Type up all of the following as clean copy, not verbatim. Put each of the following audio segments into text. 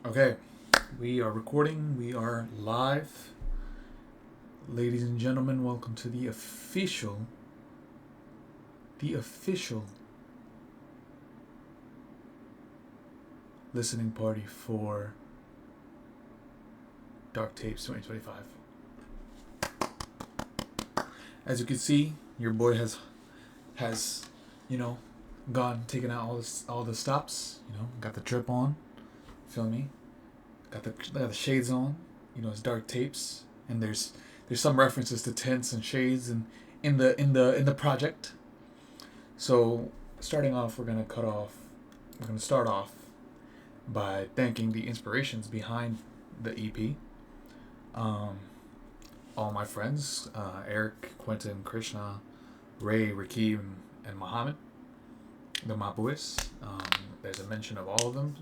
Okay, we are recording. We are live. Ladies and gentlemen, welcome to the official listening party for Dark Tapes 2025. As you can see, your boy has gone taken out all the stops. Got the drip on. Feel me? Got the shades on. It's Dark Tapes, and there's some references to tints and shades and in the project. So starting off, we're gonna start off by thanking the inspirations behind the EP. Um, all my friends, Eric, Quentin, Krishna, Ray, Rakeem, and Mohammed. They're my boys. There's a mention of all of them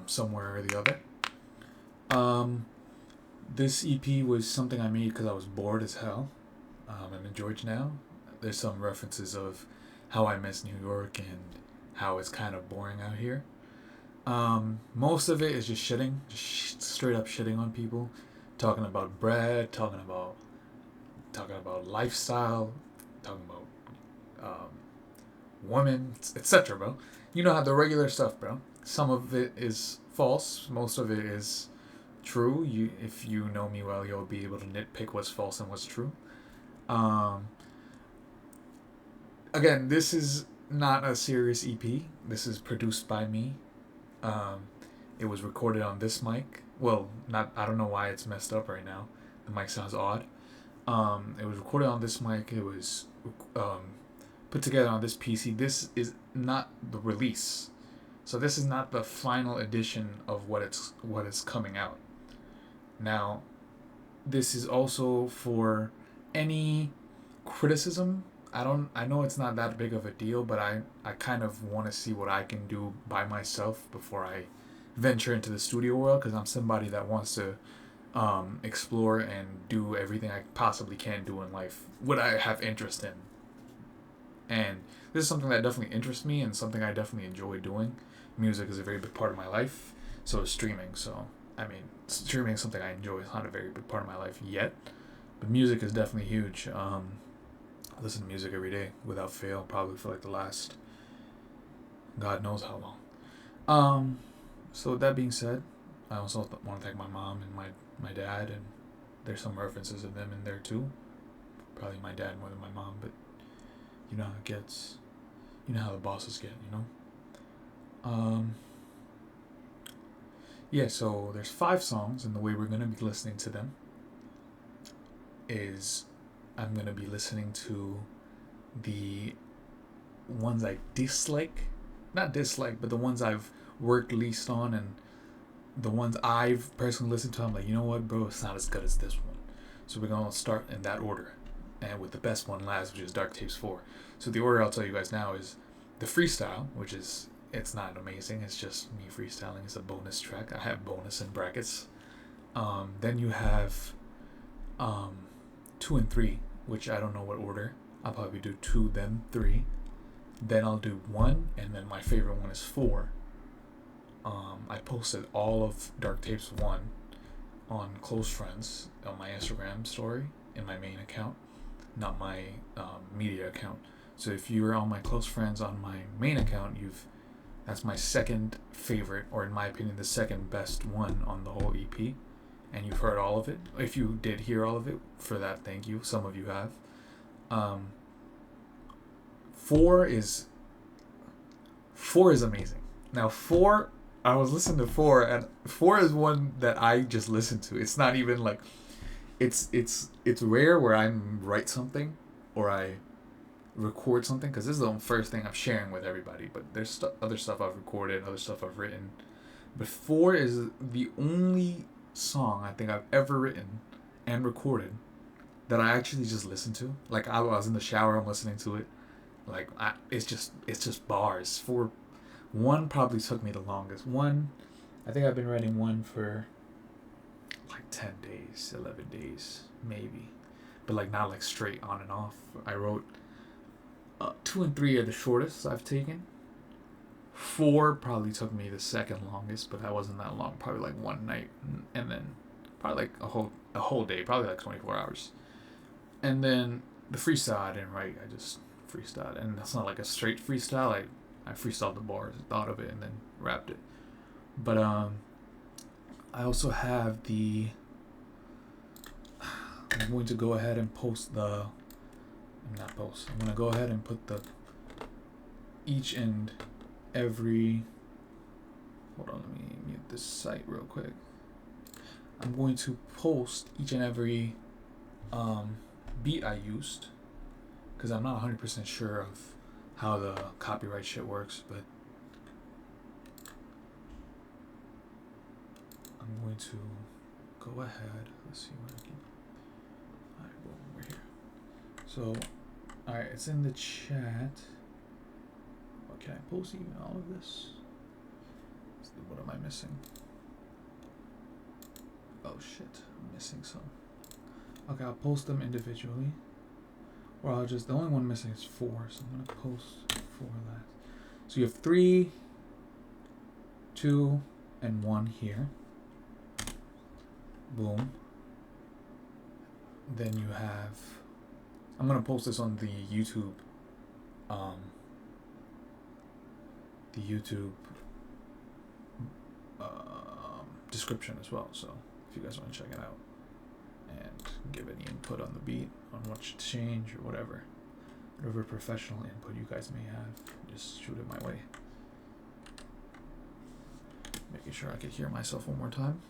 somewhere or the other. Um, this EP was something I made because I was bored as hell. I'm in Georgia now. There's some references of how I miss New York and how it's kind of boring out here. Most of it is just shitting, just straight up shitting on people, talking about bread, talking about lifestyle, talking about women, etc., bro. You know how the regular stuff, bro. Some of it is false. Most of it is true. If you know me well, you'll be able to nitpick what's false and what's true. Um, Again, this is not a serious EP. This is produced by me. Um, it was recorded on this mic. Well, not. I don't know why it's messed up right now. The mic sounds odd. It was recorded on this mic. It was um, put together on this PC. This is not the release, so this is not the final edition of what is coming out. Now, this is also for any criticism. I know it's not that big of a deal, but I kind of want to see what I can do by myself before I venture into the studio world, because I'm somebody that wants to explore and do everything I possibly can do in life, what I have interest in. And this is something that definitely interests me and something I definitely enjoy doing. Music is a very big part of my life, so is streaming. So, I mean, streaming is something I enjoy. It's not a very big part of my life yet, but music is definitely huge. I listen to music every day without fail, probably for like the last God knows how long. So with that being said, I also want to thank my mom and my dad, and there's some references of them in there too. Probably my dad more than my mom, but you know how it gets. You know how the bosses get, you know? Yeah, so there's 5 songs, and the way we're going to be listening to them is I'm going to be listening to the ones I dislike. Not dislike, but the ones I've worked least on, and the ones I've personally listened to. I'm like, you know what, bro, it's not as good as this one. So we're going to start in that order. And with the best one last, which is Dark Tapes 4. So the order I'll tell you guys now is the freestyle, which is, it's not amazing. It's just me freestyling. It's a bonus track. I have bonus in brackets. Then you have 2 and 3, which I don't know what order. I'll probably do 2, then 3. Then I'll do 1, and then my favorite one is 4. I posted all of Dark Tapes 1 on Close Friends on my Instagram story in my main account, not my media account. So if you're on my Close Friends on my main account, that's my second favorite, or in my opinion, the second best one on the whole EP. And you've heard all of it. If you did hear all of it, for that, thank you. Some of you have. 4 is amazing. Now 4, I was listening to 4, and 4 is one that I just listen to. It's not even like, it's rare where I write something or I record something, because this is the first thing I'm sharing with everybody. But there's other stuff I've recorded, other stuff I've written. But 4 is the only song I think I've ever written and recorded that I actually just listened to. Like, I was in the shower, I'm listening to it. Like, it's just bars. 4, 1 probably took me the longest. 1, I think I've been writing 1 for like 10 days, 11 days, maybe. But like not like straight on and off. I wrote 2 and 3 are the shortest I've taken. 4 probably took me the second longest, but that wasn't that long. Probably like one night, and then probably like a whole day, probably like 24 hours. And then the freestyle I didn't write. I just freestyled, and that's not like a straight freestyle. I freestyled the bars, thought of it, and then rapped it. But I also have the. I'm going to go ahead and post the. Not post. I'm gonna go ahead and put the each and every. Hold on, let me mute this site real quick. I'm going to post each and every beat I used, because I'm not 100% sure of how the copyright shit works, but I'm going to go ahead. Let's see what I can. Alright, boom, we're here. So, alright, it's in the chat. Oh, can I post even all of this? What am I missing? Oh shit, I'm missing some. Okay, I'll post them individually. Or I'll just, the only one missing is 4, so I'm gonna post 4 last. So you have 3, 2, and 1 here. Boom. Then you have, I'm gonna post this on the YouTube, description as well. So if you guys want to check it out and give any input on the beat, on what should change or whatever professional input you guys may have, just shoot it my way. Making sure I could hear myself one more time.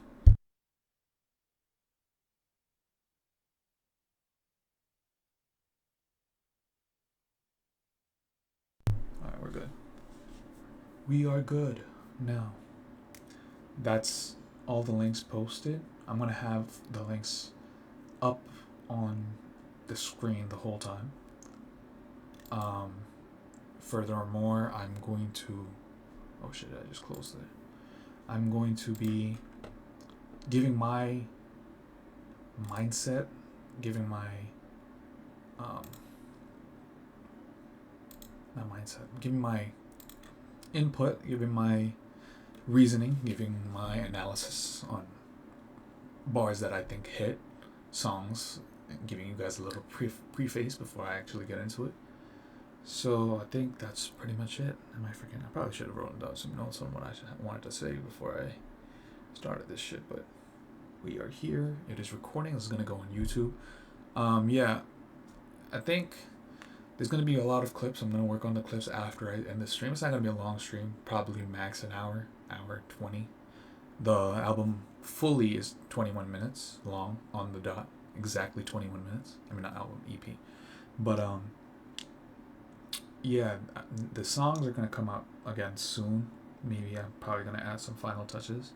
Alright, we're good. We are good now. That's all the links posted. I'm gonna have the links up on the screen the whole time. Furthermore, I'm going to, oh shit, I just closed it. I'm going to be giving my mindset, giving my not mindset, giving my input, giving my reasoning, giving my analysis on bars that I think hit, songs, and giving you guys a little preface before I actually get into it. So I think that's pretty much it. Am I forgetting? I probably should have written down some notes on what I wanted to say before I started this shit, but we are here. It is recording. This is gonna go on YouTube. Yeah, I think there's gonna be a lot of clips. I'm gonna work on the clips after I end the stream. It's not gonna be a long stream, probably max an hour 20. The album fully is 21 minutes long on the dot, exactly 21 minutes. I mean, not album, EP, but yeah, the songs are gonna come out again soon. Maybe I'm probably gonna add some final touches.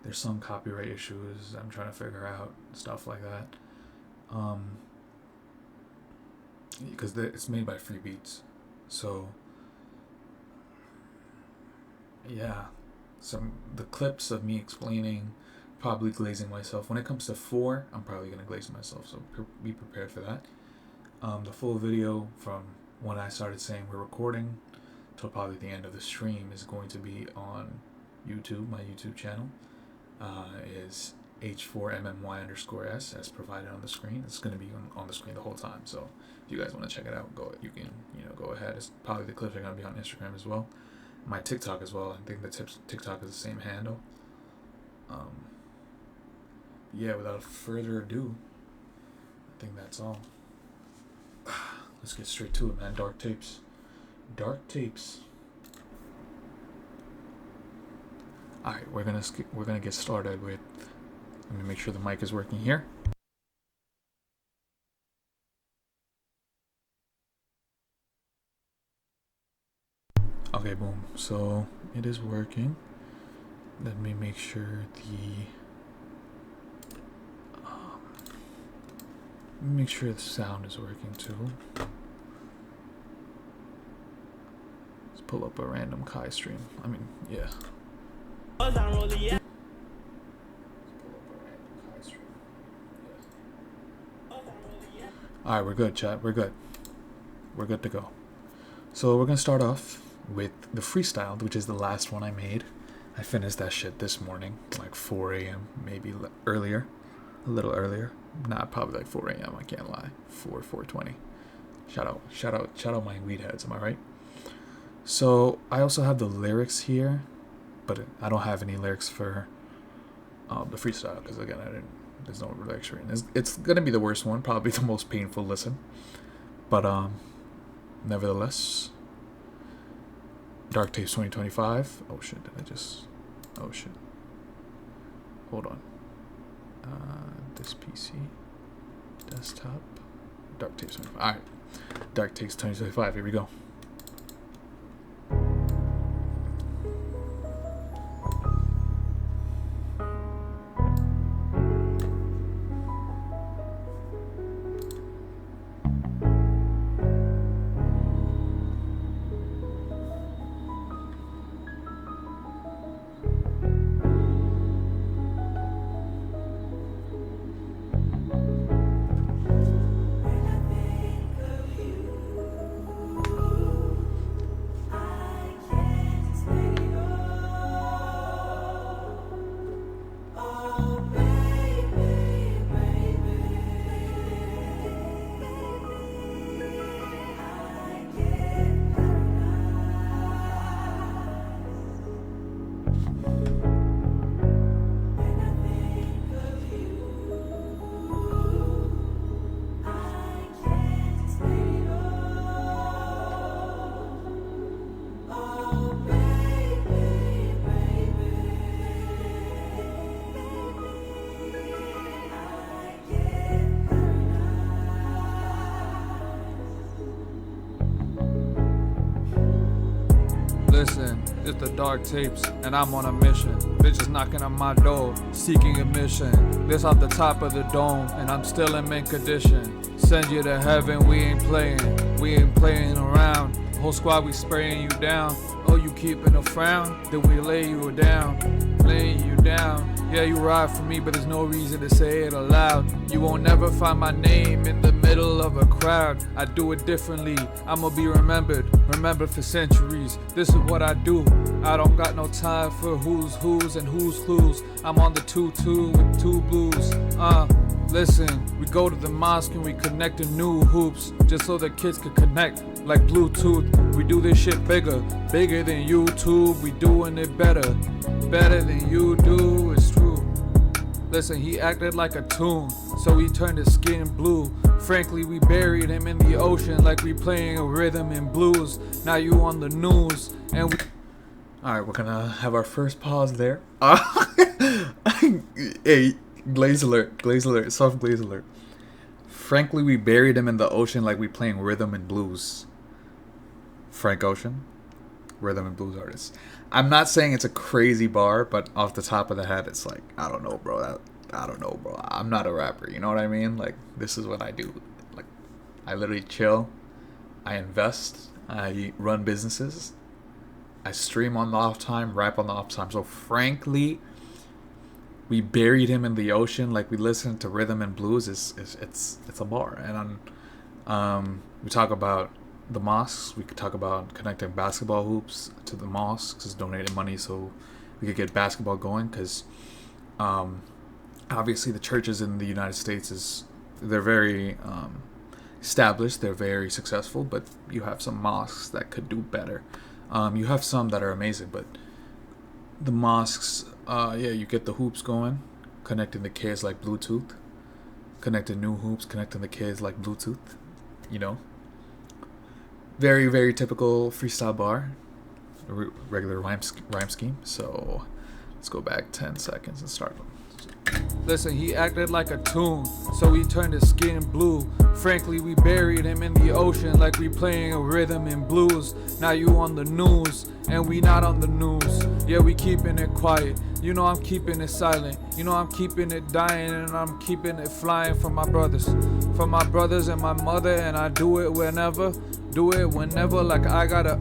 There's some copyright issues I'm trying to figure out, stuff like that. Because it's made by Free Beats, so yeah, the clips of me explaining, probably glazing myself. When it comes to 4, I'm probably gonna glaze myself, so be prepared for that. The full video from when I started saying we're recording till probably the end of the stream is going to be on YouTube. My YouTube channel is h4mmy_s as provided on the screen. It's going to be on the screen the whole time, so if you guys want to check it out, you can go ahead. It's probably the clips are going to be on Instagram as well, my TikTok as well. I think the TikTok is the same handle. Yeah, without further ado, I think that's all. Let's get straight to it, man. Dark tapes. Alright, we're gonna get started with, let me make sure the mic is working here. Okay, boom. So it is working. Let me make sure the sound is working too. Let's pull up a random Kai stream. I mean, yeah. Alright, we're good, chat. We're good to go. So we're gonna start off with the freestyle, which is the last one I made. I finished that shit this morning, like 4 a.m., maybe earlier, a little earlier. Not probably like 4 a.m. I can't lie. 4:20. Shout out my weed heads. Am I right? So I also have the lyrics here, but I don't have any lyrics for the freestyle because again there's no lyrics written. It's gonna be the worst one, probably the most painful listen, but nevertheless. Dark Tapes 2025. Oh shit! Oh shit! Hold on. This PC, desktop, Dark Tapes 2025. All right, Dark Tapes 2025. Here we go. Listen, it's the Dark Tapes, and I'm on a mission. Bitches knocking on my door, seeking admission. This off the top of the dome, and I'm still in mint condition. Send you to heaven, we ain't playing around. Whole squad, we spraying you down. Oh, you keeping a frown? Then we lay you down, laying you down. Yeah, you ride for me, but there's no reason to say it aloud. You won't never find my name in the middle of a crowd. I do it differently, I'ma be remembered for centuries. This is what I do. I don't got no time for who's and who's clues. I'm on the 2-2 with 2 blues. Listen, we go to the mosque and we connect to new hoops just so the kids can connect like Bluetooth. We do this shit bigger than YouTube. We doing it better than you do. It's true. Listen, he acted like a tune, so he turned his skin blue. Frankly, we buried him in the ocean like we playing a rhythm and blues. Now you on the news and we. All right, we're gonna have our first pause there. Hey. Glaze alert, soft glaze alert. Frankly, we buried him in the ocean like we playing rhythm and blues. Frank Ocean, rhythm and blues artist. I'm not saying it's a crazy bar, but off the top of the head, it's like, I don't know, bro. I'm not a rapper, you know what I mean? Like, this is what I do. Like, I literally chill. I invest. I run businesses. I stream on the off time, rap on the off time. So, frankly, we buried him in the ocean like we listened to rhythm and blues. It's a bar. And we talk about the mosques. We could talk about connecting basketball hoops to the mosques, just donating money so we could get basketball going. Because obviously the churches in the United States they're very established. They're very successful, but you have some mosques that could do better. You have some that are amazing, but the mosques. You get the hoops going, connecting the kids like Bluetooth, connecting new hoops, connecting the kids like Bluetooth, you know. Very, very typical freestyle bar, regular rhyme scheme. So let's go back 10 seconds and start them. Listen, he acted like a tune, so he turned his skin blue. Frankly, we buried him in the ocean like we playing a rhythm and blues. Now you on the news, and we not on the news. Yeah, we keeping it quiet. You know I'm keeping it silent. You know I'm keeping it dying, and I'm keeping it flying for my brothers. For my brothers and my mother, and I do it whenever. Like I gotta,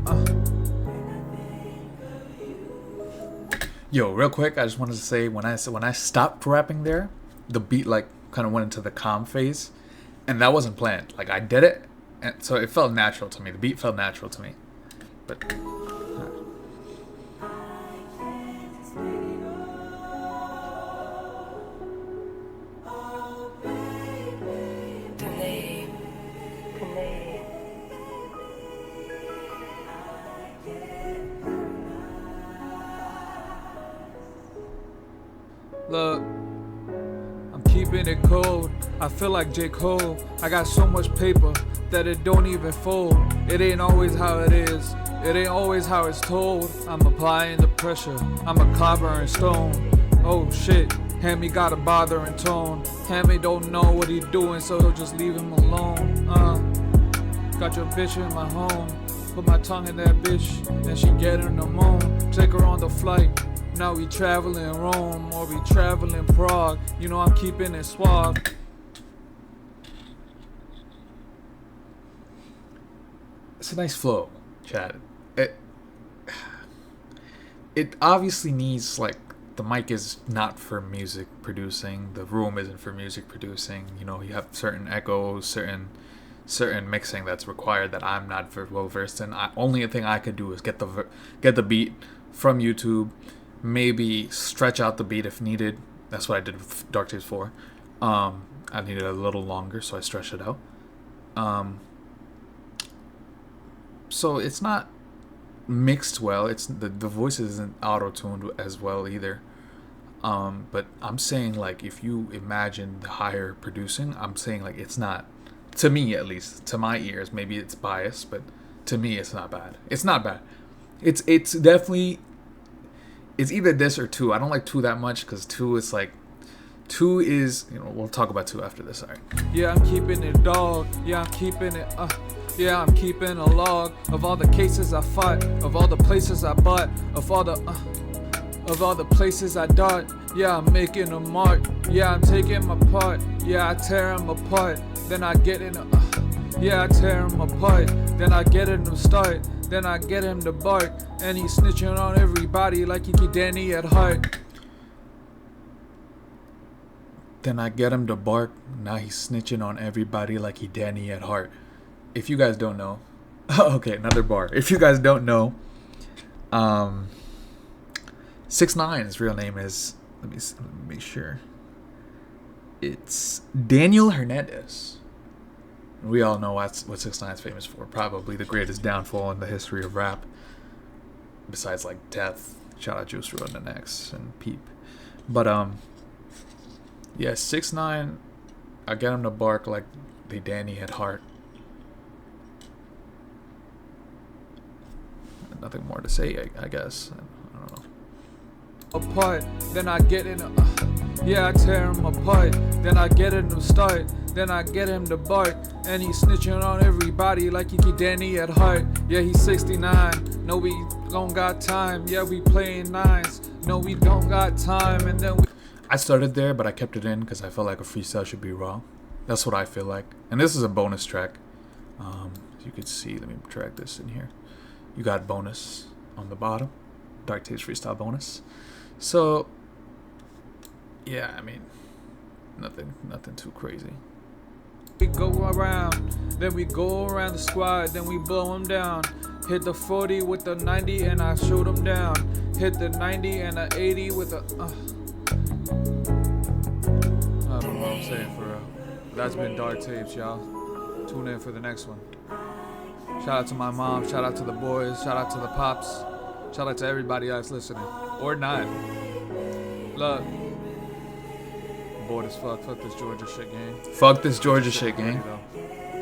Yo, real quick, I just wanted to say when I stopped rapping there, the beat like kind of went into the calm phase, and that wasn't planned. Like I did it, and so it felt natural to me. The beat felt natural to me, but Look, I'm keeping it cold. I feel like J. Cole. I got so much paper that it don't even fold. It ain't always how it is. It ain't always how it's told. I'm applying the pressure. I'm a copper and stone. Oh shit. Hammy got a bothering tone. Hammy don't know what he doing, so he'll just leave him alone. Got your bitch in my home. Put my tongue in that bitch, and she getting the moan. Take her on the flight. Now we traveling Rome, or we traveling Prague. You know I'm keeping it suave. It's a nice flow, Chad. It obviously needs, like, the mic is not for music producing. The room isn't for music producing. You know, you have certain echoes, certain mixing that's required that I'm not very well versed in. Only thing I could do is get the beat from YouTube, maybe stretch out the beat if needed. That's what I did with Dark Tapes 4. I needed a little longer, so I stretched it out. So it's not mixed well. It's the voice isn't auto-tuned as well either. But I'm saying, like, if you imagine the higher producing, I'm saying, like, it's not, to me at least, to my ears, maybe it's biased, but to me it's not bad. It's not bad. It's definitely, it's either this or 2. I don't like 2 that much because 2 is like, 2 is, you know, we'll talk about 2 after this. All right. Yeah, I'm keeping it dog. Yeah, I'm keeping it, yeah, I'm keeping a log of all the cases I fought, of all the places I bought, of all the places I dart. Yeah, I'm making a mark. Yeah, I'm taking my part. Yeah, I tear him apart. Then I get in yeah, I tear him apart. Then I get him to start. Then I get him to bark. And he's snitching on everybody like he get Danny at heart. Then I get him to bark. Now he's snitching on everybody like he Danny at heart. If you guys don't know, okay, another bar. If you guys don't know, 6ix9ine's real name is, let me make sure. It's Daniel Hernandez. We all know what 6ix9ine's famous for. Probably the greatest downfall in the history of rap, besides like Death. Shout out Juice WRLD and X and Peep. But yeah, 6ix9ine, I get him to bark like the Danny at heart. Nothing more to say, I guess. I don't know. Apart, then I get in yeah, I tear him apart. Then I get him to start. Then I get him to bark. And he's snitching on everybody like he get Danny at heart. Yeah, he's 69. No, we don't got time. Yeah, we playing nines. No, we don't got time. And then I started there, but I kept it in because I felt like a freestyle should be raw. That's what I feel like. And this is a bonus track. As you can see, let me drag this in here. You got bonus on the bottom. Dark Tapes freestyle bonus. So, yeah, I mean, nothing too crazy. we go around, then we go around the squad, then we blow them down. Hit the 40 with the 90 and I shoot them down. Hit the 90 and the 80 with the I don't know what I'm saying for real. That's been Dark Tapes, y'all. Tune in for the next one. Shout out to my mom, shout out to the boys, shout out to the pops, shout out to everybody else listening. Or not. Look. Bored as fuck. Fuck this Georgia shit, gang. Fuck this Georgia shit, gang.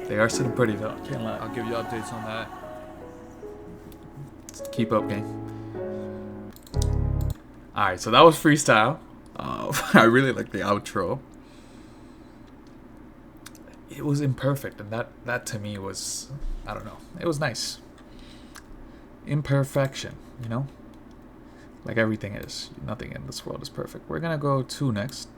They are sitting pretty though. Can't lie. I'll give you updates on that. Keep up, gang. Alright, so that was freestyle. I really like the outro. It was imperfect, and that to me was, I don't know, it was nice. Imperfection, you know? Like everything is. Nothing in this world is perfect. We're gonna go 2 next.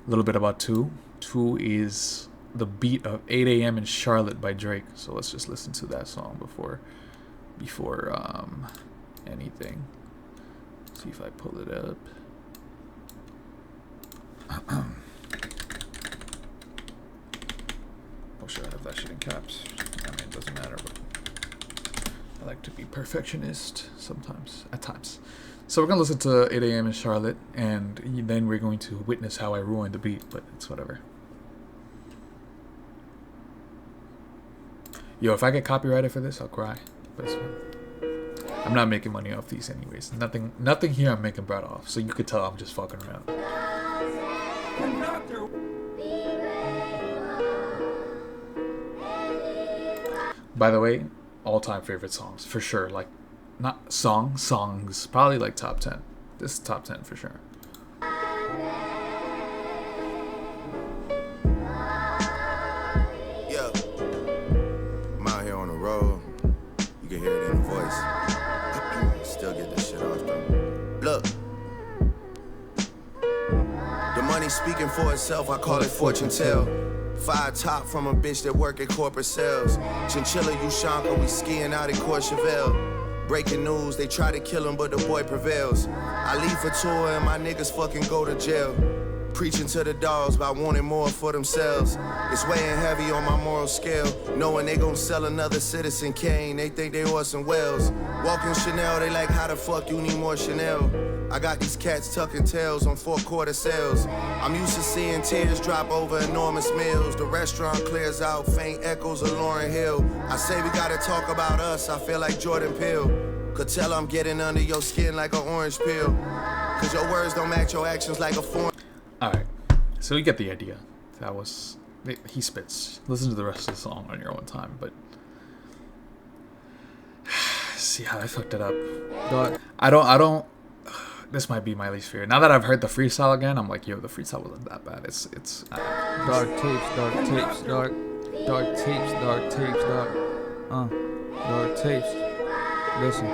A little bit about 2. 2 is the beat of 8 a.m. in Charlotte by Drake. So let's just listen to that song before anything. Let's see if I pull it up. Oh, should I have that shit in caps? I mean, it doesn't matter, but I like to be perfectionist sometimes, at times. So we're going to listen to 8 a.m. in Charlotte, and then we're going to witness how I ruined the beat, but it's whatever. Yo, if I get copyrighted for this, I'll cry. But it's fine. I'm not making money off these anyways. Nothing here I'm making bread off, so you could tell I'm just fucking around. By the way, all-time favorite songs for sure. Like, not songs. Probably like top 10. This is top 10 for sure. Yeah, I'm out here on the road. You can hear it in the voice. Still get this shit off though. Look. The money speaking for itself, I call it fortune tell. 5 top from a bitch that work at corporate sales. Chinchilla, Ushanka, we skiing out in Courchevel. Breaking news, they try to kill him, but the boy prevails. I leave for tour and my niggas fucking go to jail. Preaching to the dogs about wanting more for themselves. It's weighing heavy on my moral scale. Knowing they gon' sell another Citizen Kane, they think they Orson Welles. Walking Chanel, they like, how the fuck you need more Chanel? I got these cats tucking tails on 4-quarter sales. I'm used to seeing tears drop over enormous meals. The restaurant clears out, faint echoes of Lauryn Hill. I say we gotta talk about us, I feel like Jordan Peele. Could tell I'm getting under your skin like an orange peel. Cause your words don't match your actions like a foreign. Alright, so you get the idea. That was... He spits. Listen to the rest of the song on your own time, but... See how I fucked it up. But I don't... This might be my least favorite. Now that I've heard the freestyle again, I'm like, yo, the freestyle wasn't that bad. It's Dark tapes, dark tapes, dark tapes, dark tapes, dark tapes. Listen.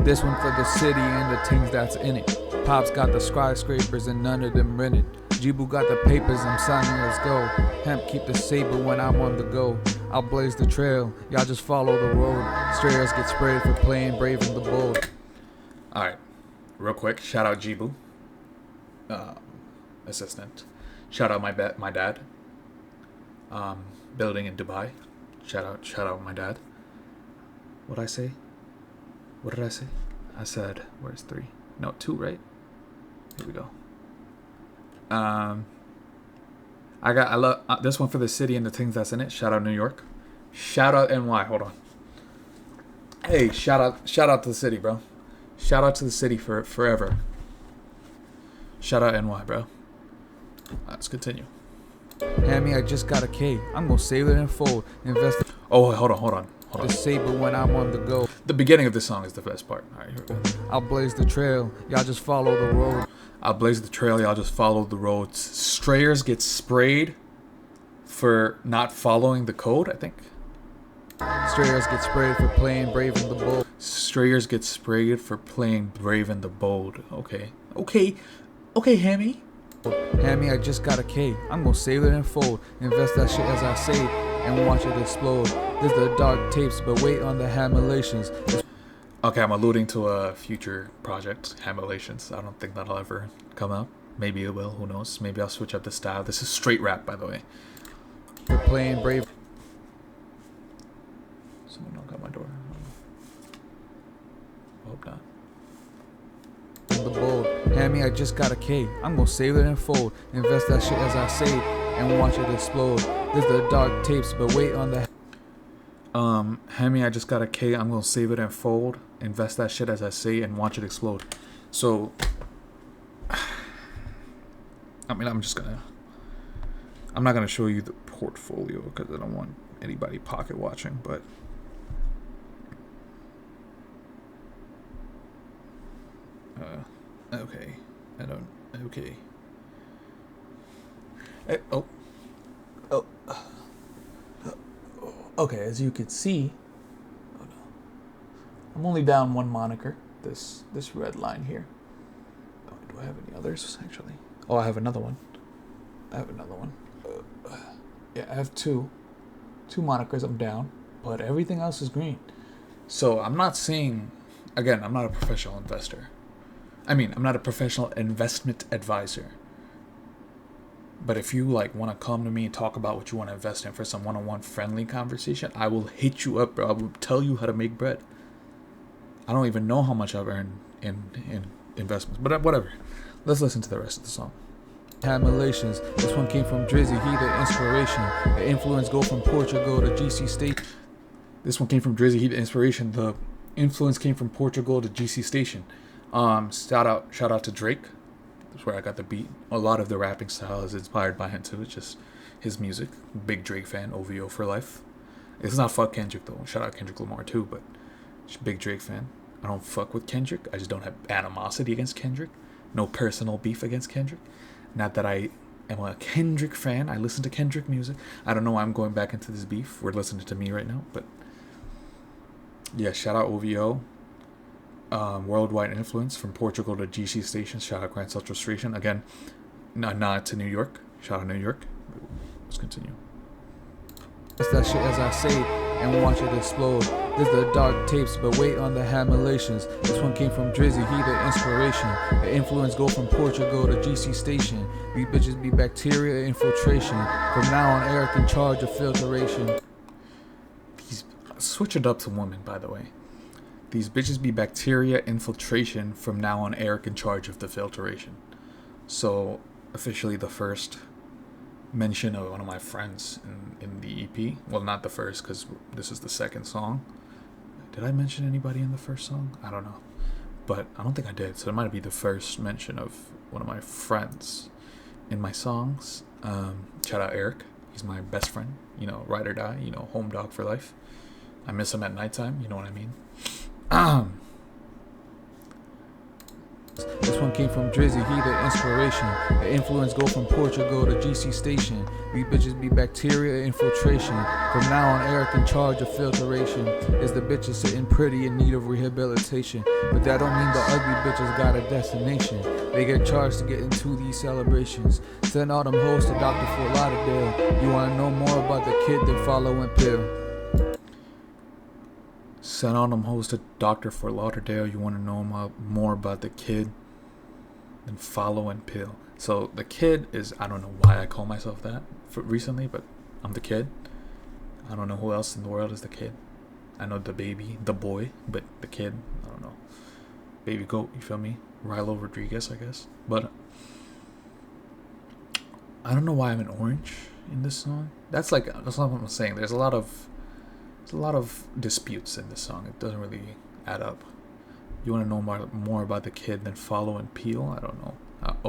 This one for the city and the things that's in it. Pops got the skyscrapers and none of them rented. Jibu got the papers, I'm signing, let's go. Hemp keep the saber when I'm on the go. I'll blaze the trail, y'all just follow the road. Strayers get sprayed for playing brave and the bold. Alright, real quick, shout out Jibu, assistant. Shout out my dad, building in Dubai. Shout out my dad. What'd I say? What did I say? I said, where's 3? No, 2, right? Here we go. I love this one for the city and the things that's in it. Shout out New York. Shout out NY. Hold on. Hey, shout out to the city, bro. Shout out to the city for forever. Shout out NY, bro. Let's continue. Hammy, I just got a K. I'm gonna save it and fold. Invest. Oh, hold on. The saber when I'm on the go. The beginning of this song is the best part. All right, here we go. I'll blaze the trail. Y'all just follow the road. I'll blaze the trail. Y'all just follow the roads. Strayers get sprayed for not following the code, I think. Strayers get sprayed for playing brave and the bold. Strayers get sprayed for playing brave and the bold. Okay, Hammy. Hammy, I just got a K. I'm gonna save it and fold. Invest that shit as I say and watch it explode. This the dark tapes, but wait on the hamulations. Okay, I'm alluding to a future project, Hamulations. I don't think that'll ever come out. Maybe it will, who knows. Maybe I'll switch up the style. This is straight rap, by the way. For playing brave. Someone knock on my door. I hope not. The bold. Hammy, I just got a K. I'm gonna save it and fold. Invest that shit as I say and watch it explode. This the dark tapes, but wait on the Hammy, I just got a K. I'm gonna save it and fold. Invest that shit as I say and watch it explode. So, I mean, I'm not gonna show you the portfolio because I don't want anybody pocket watching, but okay. Okay, as you can see, I'm only down one moniker, this red line here. Oh, do I have any others, actually? Oh, I have another one. Yeah, I have two monikers I'm down, but everything else is green. So I'm not saying, again, I'm not a professional investor. I'm not a professional investment advisor. But if you want to come to me and talk about what you want to invest in for some one-on-one friendly conversation, I will hit you up, bro. I will tell you how to make bread. I don't even know how much I've earned in investments, but whatever. Let's listen to the rest of the song. Hamulations. This one came from Drizzy, he the inspiration. The influence go from Portugal to GC State. This one came from Drizzy, he the inspiration. The influence came from Portugal to GC Station. Shout out to Drake. That's where I got the beat. A lot of the rapping style is inspired by him too. It's just his music. Big Drake fan, OVO for life. It's not fuck Kendrick though. Shout out Kendrick Lamar too, but just big Drake fan. I don't fuck with Kendrick. I just don't have animosity against Kendrick. No personal beef against Kendrick. Not that I am a Kendrick fan. I listen to Kendrick music. I don't know why I'm going back into this beef. We're listening to me right now, but yeah, shout out OVO. Worldwide influence from Portugal to GC station. Shout out Grand Central Station. Again, nod to New York. Shout out New York. Let's continue. It's that shit as I say and watch it explode. There's the dark tapes, but wait on the hamulations. This one came from Drizzy, he the inspiration. The influence go from Portugal to GC station. These bitches be bacteria infiltration. From now on, Eric in charge of filtration. He's switch it up to women, by the way. These bitches be bacteria infiltration. From now on, Eric in charge of the filtration. So, officially the first mention of one of my friends in the EP. Well, not the first, because this is the second song. Did I mention anybody in the first song? I don't know. But I don't think I did. So it might be the first mention of one of my friends in my songs. Shout out Eric. He's my best friend. You know, ride or die. You know, home dog for life. I miss him at nighttime. You know what I mean? This one came from Drizzy, he the inspiration. The influence go from Portugal to GC station. These bitches be bacteria infiltration. From now on, Eric in charge of filtration. Is the bitches sitting pretty in need of rehabilitation. But that don't mean the ugly bitches got a destination. They get charged to get into these celebrations. Send all them hoes to Dr. Fort Lauderdale. You wanna know more about the kid than follow and pill. Send all them hoes to Dr. Fort Lauderdale. You want to know more about the kid than follow and pill. So the kid is, I don't know why I call myself that recently, but I'm the kid. I don't know who else in the world is the kid. I know the baby, the boy, but the kid, I don't know. Baby goat, you feel me? Rilo Rodriguez, I guess. But I don't know why I'm an orange in this song. That's what I'm saying. There's a lot of disputes in this song. It doesn't really add up. You want to know more about the kid than follow and peel? I don't know.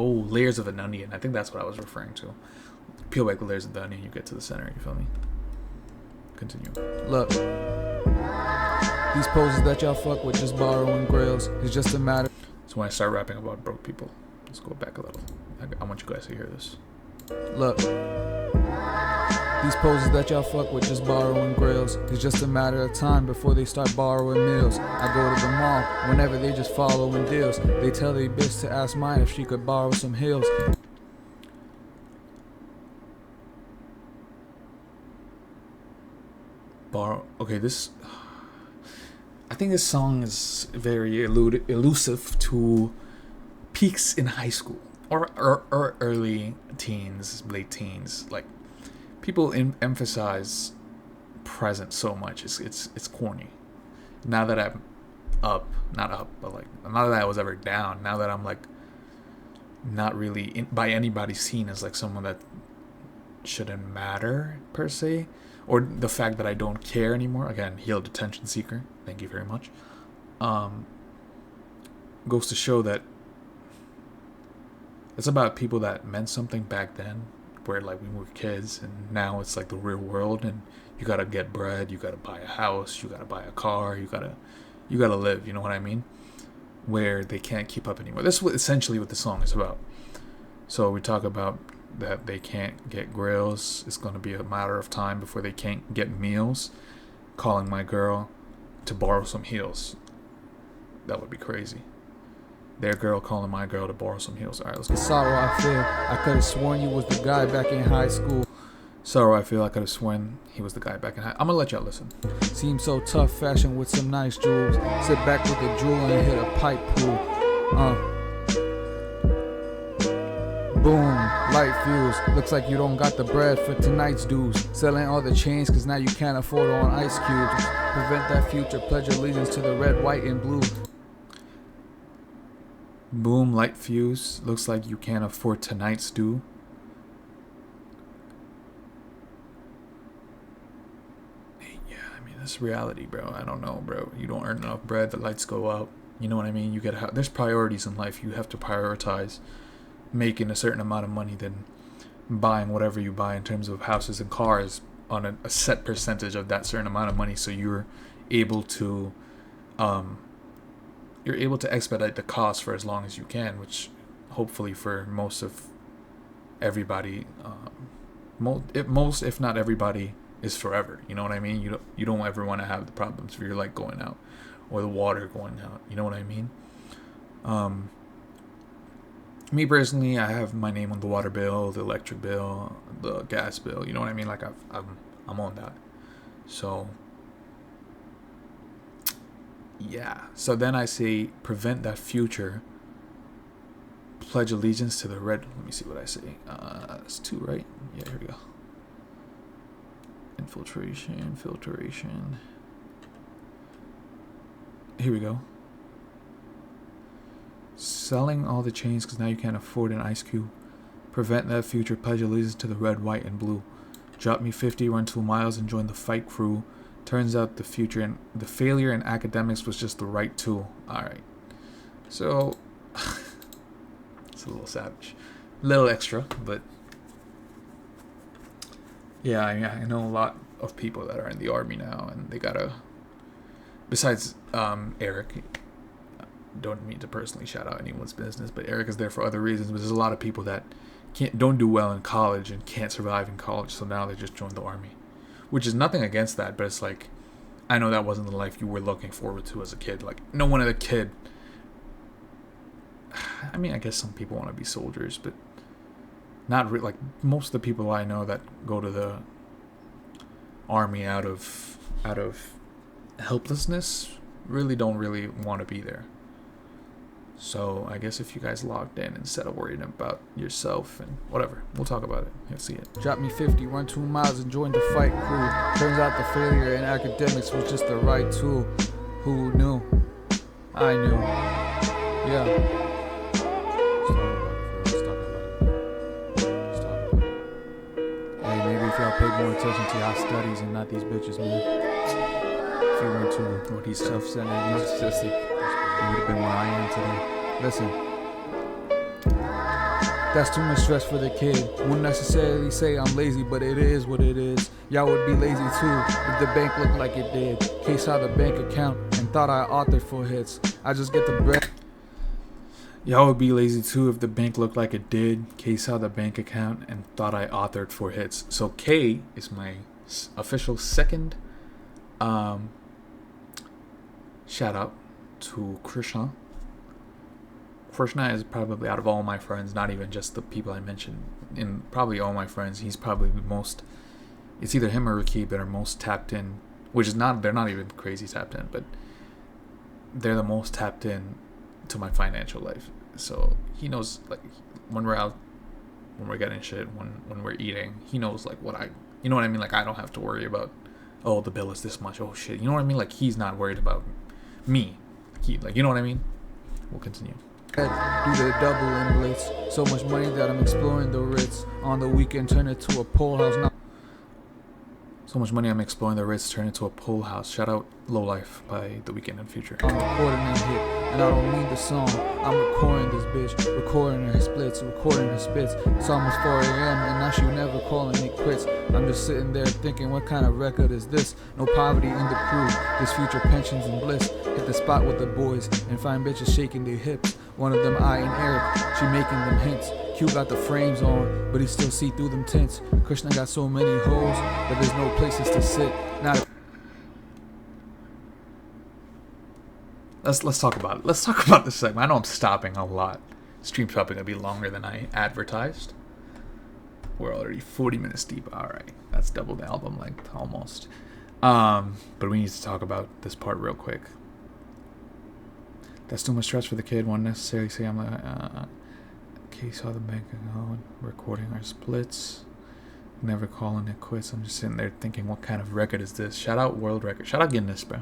Layers of an onion. I think that's what I was referring to. Peel back the layers of the onion, you get to the center. You feel me? Continue. Look, these poses that y'all fuck with just borrowing grails. It's just a matter. So when I start rapping about broke people, let's go back a little. I want you guys to hear this. Look, these poses that y'all fuck with just borrowing grails. It's just a matter of time before they start borrowing meals. I go to the mall whenever they just following deals. They tell their bitch to ask mine if she could borrow some heels. Okay, I think this song is very elusive to peaks in high school or early teens, late teens. Like, people emphasize present so much. It's corny. Now that I'm not up, but like not that I was ever down. Now that I'm like not really by anybody seen as like someone that shouldn't matter per se, or the fact that I don't care anymore. Again, healed attention seeker. Thank you very much. Goes to show that it's about people that meant something back then, where like we were kids, and now it's like the real world, and you gotta get bread, you gotta buy a house, you gotta buy a car, you gotta live. You know what I mean? Where they can't keep up anymore. That's essentially what the song is about. So we talk about that they can't get grills. It's gonna be a matter of time before they can't get meals. Calling my girl to borrow some heels. That would be crazy. Their girl calling my girl to borrow some heels. Alright, let's go. Sorrow I feel. I could have sworn you was the guy back in high school. Sorrow I feel. I could have sworn he was the guy back in high. I'm gonna let y'all listen. Seems so tough, fashion with some nice jewels. Sit back with the jewel and hit a pipe pool. Boom, light fuse. Looks like you don't got the bread for tonight's dues. Selling all the chains cause now you can't afford on ice cubes. Prevent that future, pledge allegiance to the red, white, and blue. Boom, light fuse. Looks like you can't afford tonight's due. Yeah, I mean, that's reality, bro. I don't know, bro. You don't earn enough bread, the lights go out. You know what I mean? There's priorities in life. You have to prioritize making a certain amount of money than buying whatever you buy in terms of houses and cars on a set percentage of that certain amount of money, so you're able to expedite the cost for as long as you can, which hopefully for most of everybody, most if not everybody, is forever. You know what I mean? You don't ever want to have the problems of your light going out or the water going out. You know what I mean? Me personally, I have my name on the water bill, the electric bill, the gas bill. You know what I mean? Like I'm on that. So yeah. So then I say prevent that future. Pledge allegiance to the red. Let me see what I say. It's 2, right? Yeah, here we go. Filtration. Here we go. Selling all the chains because now you can't afford an ice cube. Prevent that future. Pledge allegiance to the red, white, and blue. Drop me 50, run 2 miles, and join the fight crew. Turns out the failure in academics was just the right tool. Alright. So, it's a little savage. A little extra, but yeah, I know a lot of people that are in the army now, and they gotta, besides Eric, don't mean to personally shout out anyone's business, but Eric is there for other reasons, but there's a lot of people that don't do well in college and can't survive in college, so now they just joined the army, which is nothing against that, but it's like, I know that wasn't the life you were looking forward to as a kid. Like, no one as a kid, I mean, I guess some people want to be soldiers, but not like most of the people I know that go to the army out of helplessness really don't really want to be there. So I guess if you guys logged in instead of worrying about yourself and whatever, we'll talk about it. You'll see it. Drop me 50, run 2 miles, and join the fight crew. Turns out the failure in academics was just the right tool. Who knew? I knew. Yeah. Hey, maybe if y'all paid more attention to y'all studies and not these bitches, man. If you weren't too what he self-centered, narcissistic, you would have been where I am today. Listen, that's too much stress for the kid. Wouldn't necessarily say I'm lazy, but it is what it is. Y'all would be lazy too if the bank looked like it did. Case out the bank account and thought I authored 4 hits. I just get the bread. Y'all would be lazy too if the bank looked like it did. Case out the bank account and thought I authored 4 hits. So K is my official second shout out to Krishna. Krishna is probably, out of all my friends, not even just the people I mentioned, in probably all my friends, he's probably the most, it's either him or Rakib that are most tapped in, which is not, they're not even crazy tapped in, but they're the most tapped in to my financial life. So he knows, like, when we're out, when we're getting shit, when we're eating, he knows, like, you know what I mean? Like, I don't have to worry about, oh, the bill is this much, oh shit, you know what I mean? Like, he's not worried about me. Like, you know what I mean? We'll continue. Do the double and blitz. So much money that I'm exploring the Ritz. On the weekend, turn it to a pole house. Now So much money I'm exploring the Ritz, turn it to a pole house. Shout out Low Life by The Weeknd and Future. I'm recording a hit, and I don't need the song. I'm recording this bitch, recording her splits, recording her spits. It's almost 4 a.m. and now she never calling it quits. I'm just sitting there thinking, what kind of record is this? No poverty in the crew, this future pensions and bliss. Hit the spot with the boys and find bitches shaking their hips. One of them I and Eric, she making them hints. Q got the frames on, but he still see through them tints. Krishna got so many holes that there's no places to sit. Not Let's talk about it. Let's talk about this segment. I know I'm stopping a lot. Stream's probably gonna be longer than I advertised. We're already 40 minutes deep. All right, that's double the album length almost. But we need to talk about this part real quick. That's too much stress for the kid. Won't necessarily say I'm okay, saw the bank account, recording our splits, never calling it quits. I'm just sitting there thinking, what kind of record is this? Shout out World Record. Shout out Guinness, bro.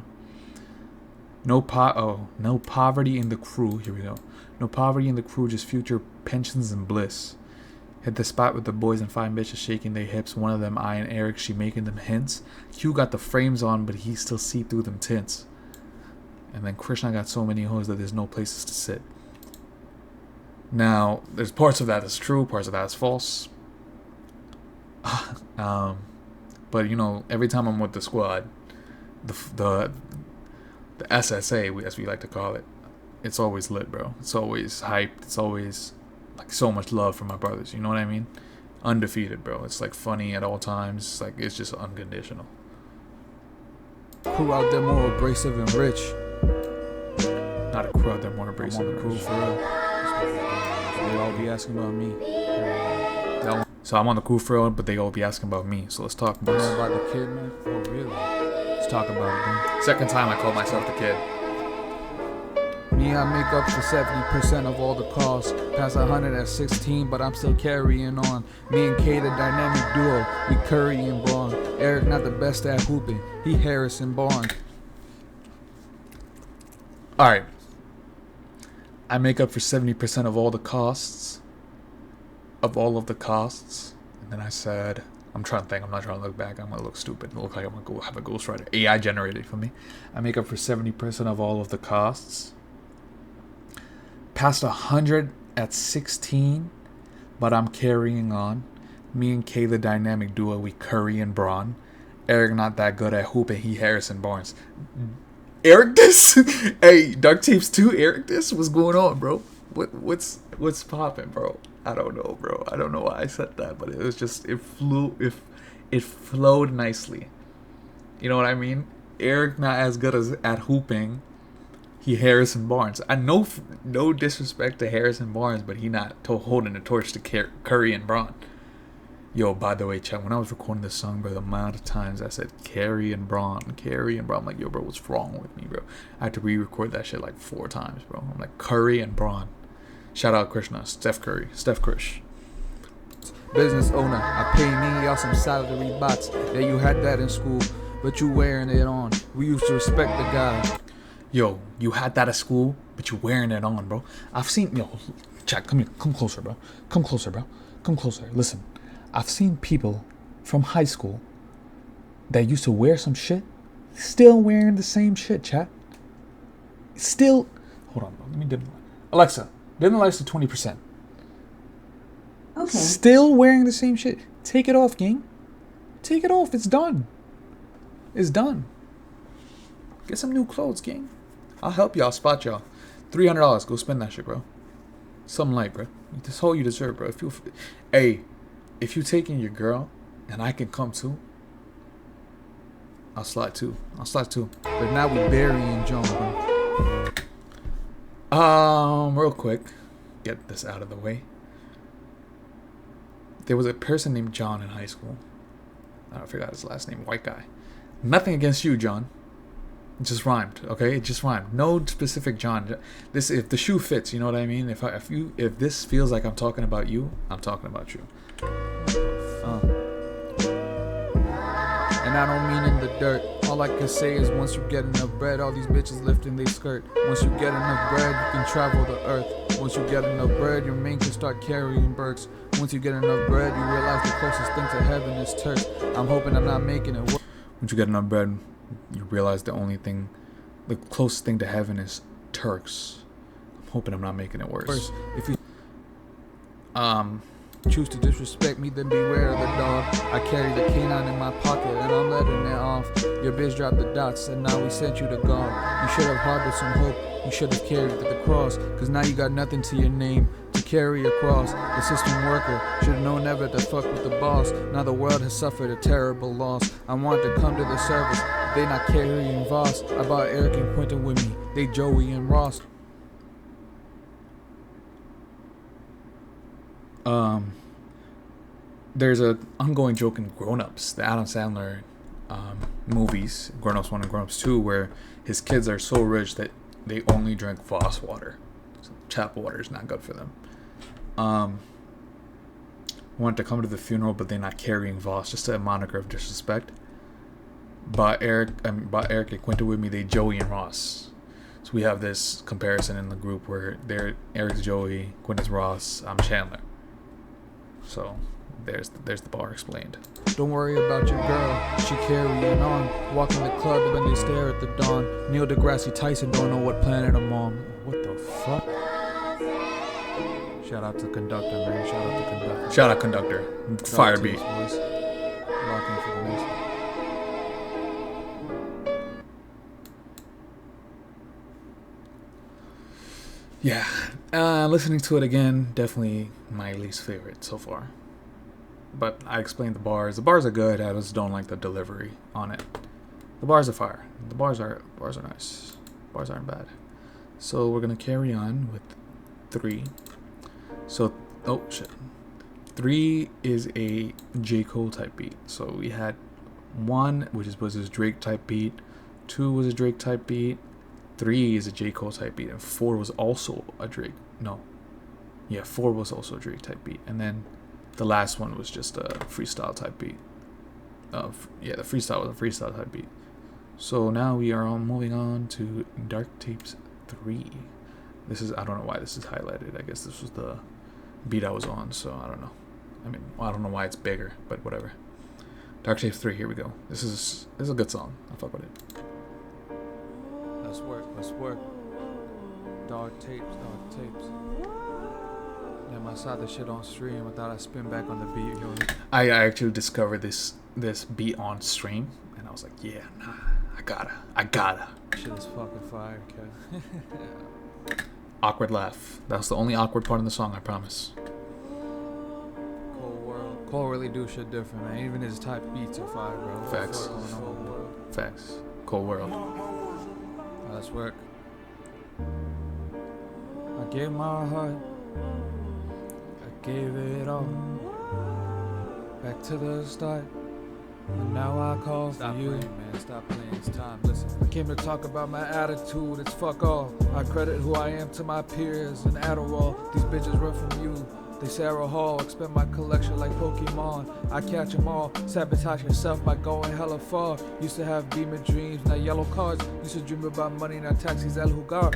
No poverty in the crew. Here we go. No poverty in the crew, just future pensions and bliss. Hit the spot with the boys and 5 bitches shaking their hips. One of them, I and Eric, she making them hints. Q got the frames on, but he still see through them tints. And then Krishna got so many hoes that there's no places to sit. Now, there's parts of that that's true, parts of that is false. But you know, every time I'm with the squad, the SSA, as we like to call it, it's always lit, bro. It's always hyped. It's always like so much love for my brothers. You know what I mean? Undefeated, bro. It's like funny at all times. Like it's just unconditional. Crew out there more abrasive and rich. Not a crew out there more abrasive. I'm on the crew for real. They all be asking about me. So I'm on the crew for real, but they all be asking about me. So let's talk about You know about the kid, man? Oh, really? Let's talk about it, man. Second time I call myself the kid. Me, I make up for 70% of all the costs. Past 100 at 16, but I'm still carrying on. Me and K, the dynamic duo, we Curry and Braun. Eric not the best at hooping, he Harrison Barnes. Alright. I make up for 70% of all the costs. Of all of the costs. And then I said, I'm trying to think, I'm not trying to look back, I'm gonna look stupid. It look like I'm gonna go have a ghostwriter. AI generated for me. I make up for 70% of all of the costs. Past 100 at 16, but I'm carrying on. Me and Kay, the dynamic duo, we Curry and Braun. Eric not that good at hooping, he Harrison Barnes. Eric this? Hey, Dark Tapes 2, Eric this? What's going on, bro? What's popping, bro? I don't know, bro. I don't know why I said that, but it was just, it flowed nicely. You know what I mean? Eric not as good as at hooping. He Harrison Barnes. I know, no disrespect to Harrison Barnes, but he not holding the torch to Curry and Braun. Yo, by the way, Chuck, when I was recording this song, bro, the amount of times I said Curry and Braun, I'm like, yo, bro, what's wrong with me, bro? I had to re-record that shit like 4 times, bro. I'm like, Curry and Braun. Shout out Krishna, Steph Krish. Business owner, I pay me y'all some salary bots. Yeah, you had that in school, but you wearing it on. We used to respect the guy. Yo, you had that at school, but you wearing it on, bro. I've seen, yo, Jack, come here, come closer, bro. Come closer, bro. Come closer. Listen, I've seen people from high school that used to wear some shit, still wearing the same shit, chat. Still, hold on, bro. Let me dim. Alexa, dim the lights to 20%. Okay. Still wearing the same shit. Take it off, gang. Take it off. It's done. It's done. Get some new clothes, gang. I'll help y'all, spot y'all. $300, go spend that shit, bro. Something light, bro. This whole you deserve, bro. If you taking your girl and I can come too, I'll slide too. But now we burying John, bro. Real quick, get this out of the way. There was a person named John in high school. I forgot his last name. White guy. Nothing against you, John. It just rhymed, okay? It just rhymed. No specific John. This, if the shoe fits, you know what I mean. If this feels like I'm talking about you, I'm talking about you. And I don't mean in the dirt. All I can say is once you get enough bread, all these bitches lifting they skirt. Once you get enough bread, you can travel the earth. Once you get enough bread, your mane can start carrying Burks. Once you get enough bread, you realize the closest thing to heaven is Turks. I'm hoping I'm not making it work. Once you get enough bread, you realize the closest thing to heaven is Turks. I'm hoping I'm not making it worse. If you choose to disrespect me, then beware of the dog. I carry the canine in my pocket and I'm letting it off. Your bitch dropped the dots and now we sent you to God. You should have harbored some hope. You should have carried the cross. Cause now you got nothing to your name to carry across. The system worker should have known never to fuck with the boss. Now the world has suffered a terrible loss. I wanted to come to the service, but they not carrying Voss. I brought Eric and Quentin with me. They Joey and Ross. There's a ongoing joke in Grown Ups, the Adam Sandler movies, Grown Ups 1 and Grown Ups 2, where his kids are so rich that they only drink Voss water. So tap water is not good for them. Wanted to come to the funeral, but they're not carrying Voss, just a moniker of disrespect. Bought Eric and Quinta with me, they Joey and Ross. So we have this comparison in the group where Eric's Joey, Quinta's Ross, I'm Chandler. So there's the bar explained. Don't worry about your girl, she carrying on. Walking the club when they stare at the dawn. Neil deGrasse Tyson don't know what planet I'm on. What the fuck? Shout out to Conductor, man. Shout out to Conductor. Shout out Conductor. Fire beat. Boys. Locking for the next one. Yeah. Listening to it again, definitely my least favorite so far. But I explained the bars. The bars are good. I just don't like the delivery on it. The bars are fire. The bars are nice. Bars aren't bad. So we're gonna carry on with 3. So oh shit. 3 is a J. Cole type beat. So we had 1, which was his Drake type beat. 2 was a Drake type beat. 3 is a J. Cole type beat, and 4 was also a Drake. No. Yeah, 4 was also a Drake type beat. And then the last one was just a freestyle type beat. The freestyle was a freestyle type beat. So now we are moving on to Dark Tapes 3. This is, I don't know why this is highlighted. I guess this was the beat I was on, so I don't know. I mean, I don't know why it's bigger, but whatever. Dark Tapes 3, here we go. This is a good song. I fuck with it. Let's work. Dark tapes. Damn, I saw the shit on stream. I thought I'd spin back on the beat. Yo. I actually discovered this beat on stream, and I was like, yeah, nah, I gotta. Shit is fucking fire, kid. Awkward laugh. That's the only awkward part in the song, I promise. Cold world. Cole really do shit different, man. Even his type beats are fire, bro. Facts. Facts. Cold world. Let's work. I gave my heart. I gave it all. Back to the start. And now I call for you. Stop playing, man. Stop playing. It's time. Listen. I came to talk about my attitude. It's fuck all. I credit who I am to my peers and Adderall. These bitches run from you. They Sarah Hall, expand my collection like Pokemon. I catch them all, sabotage yourself by going hella far. Used to have beaming dreams, now yellow cards. Used to dream about money, now taxis El Hugar.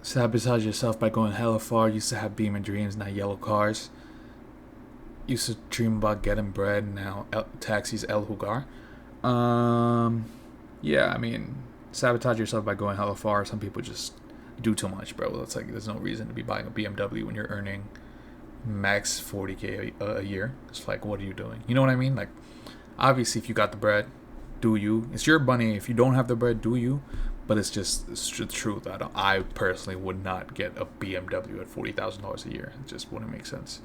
Sabotage yourself by going hella far. Used to have beaming dreams, now yellow cars. Used to dream about getting bread, now taxis El Hugar. Yeah, I mean, sabotage yourself by going hella far. Some people just do too much, bro. It's like there's no reason to be buying a BMW when you're earning max 40K a year. It's like, what are you doing? You know what I mean? Like, obviously, if you got the bread, do you? It's your money. If you don't have the bread, do you? But it's the truth. I personally would not get a BMW at $40,000 a year. It just wouldn't make sense,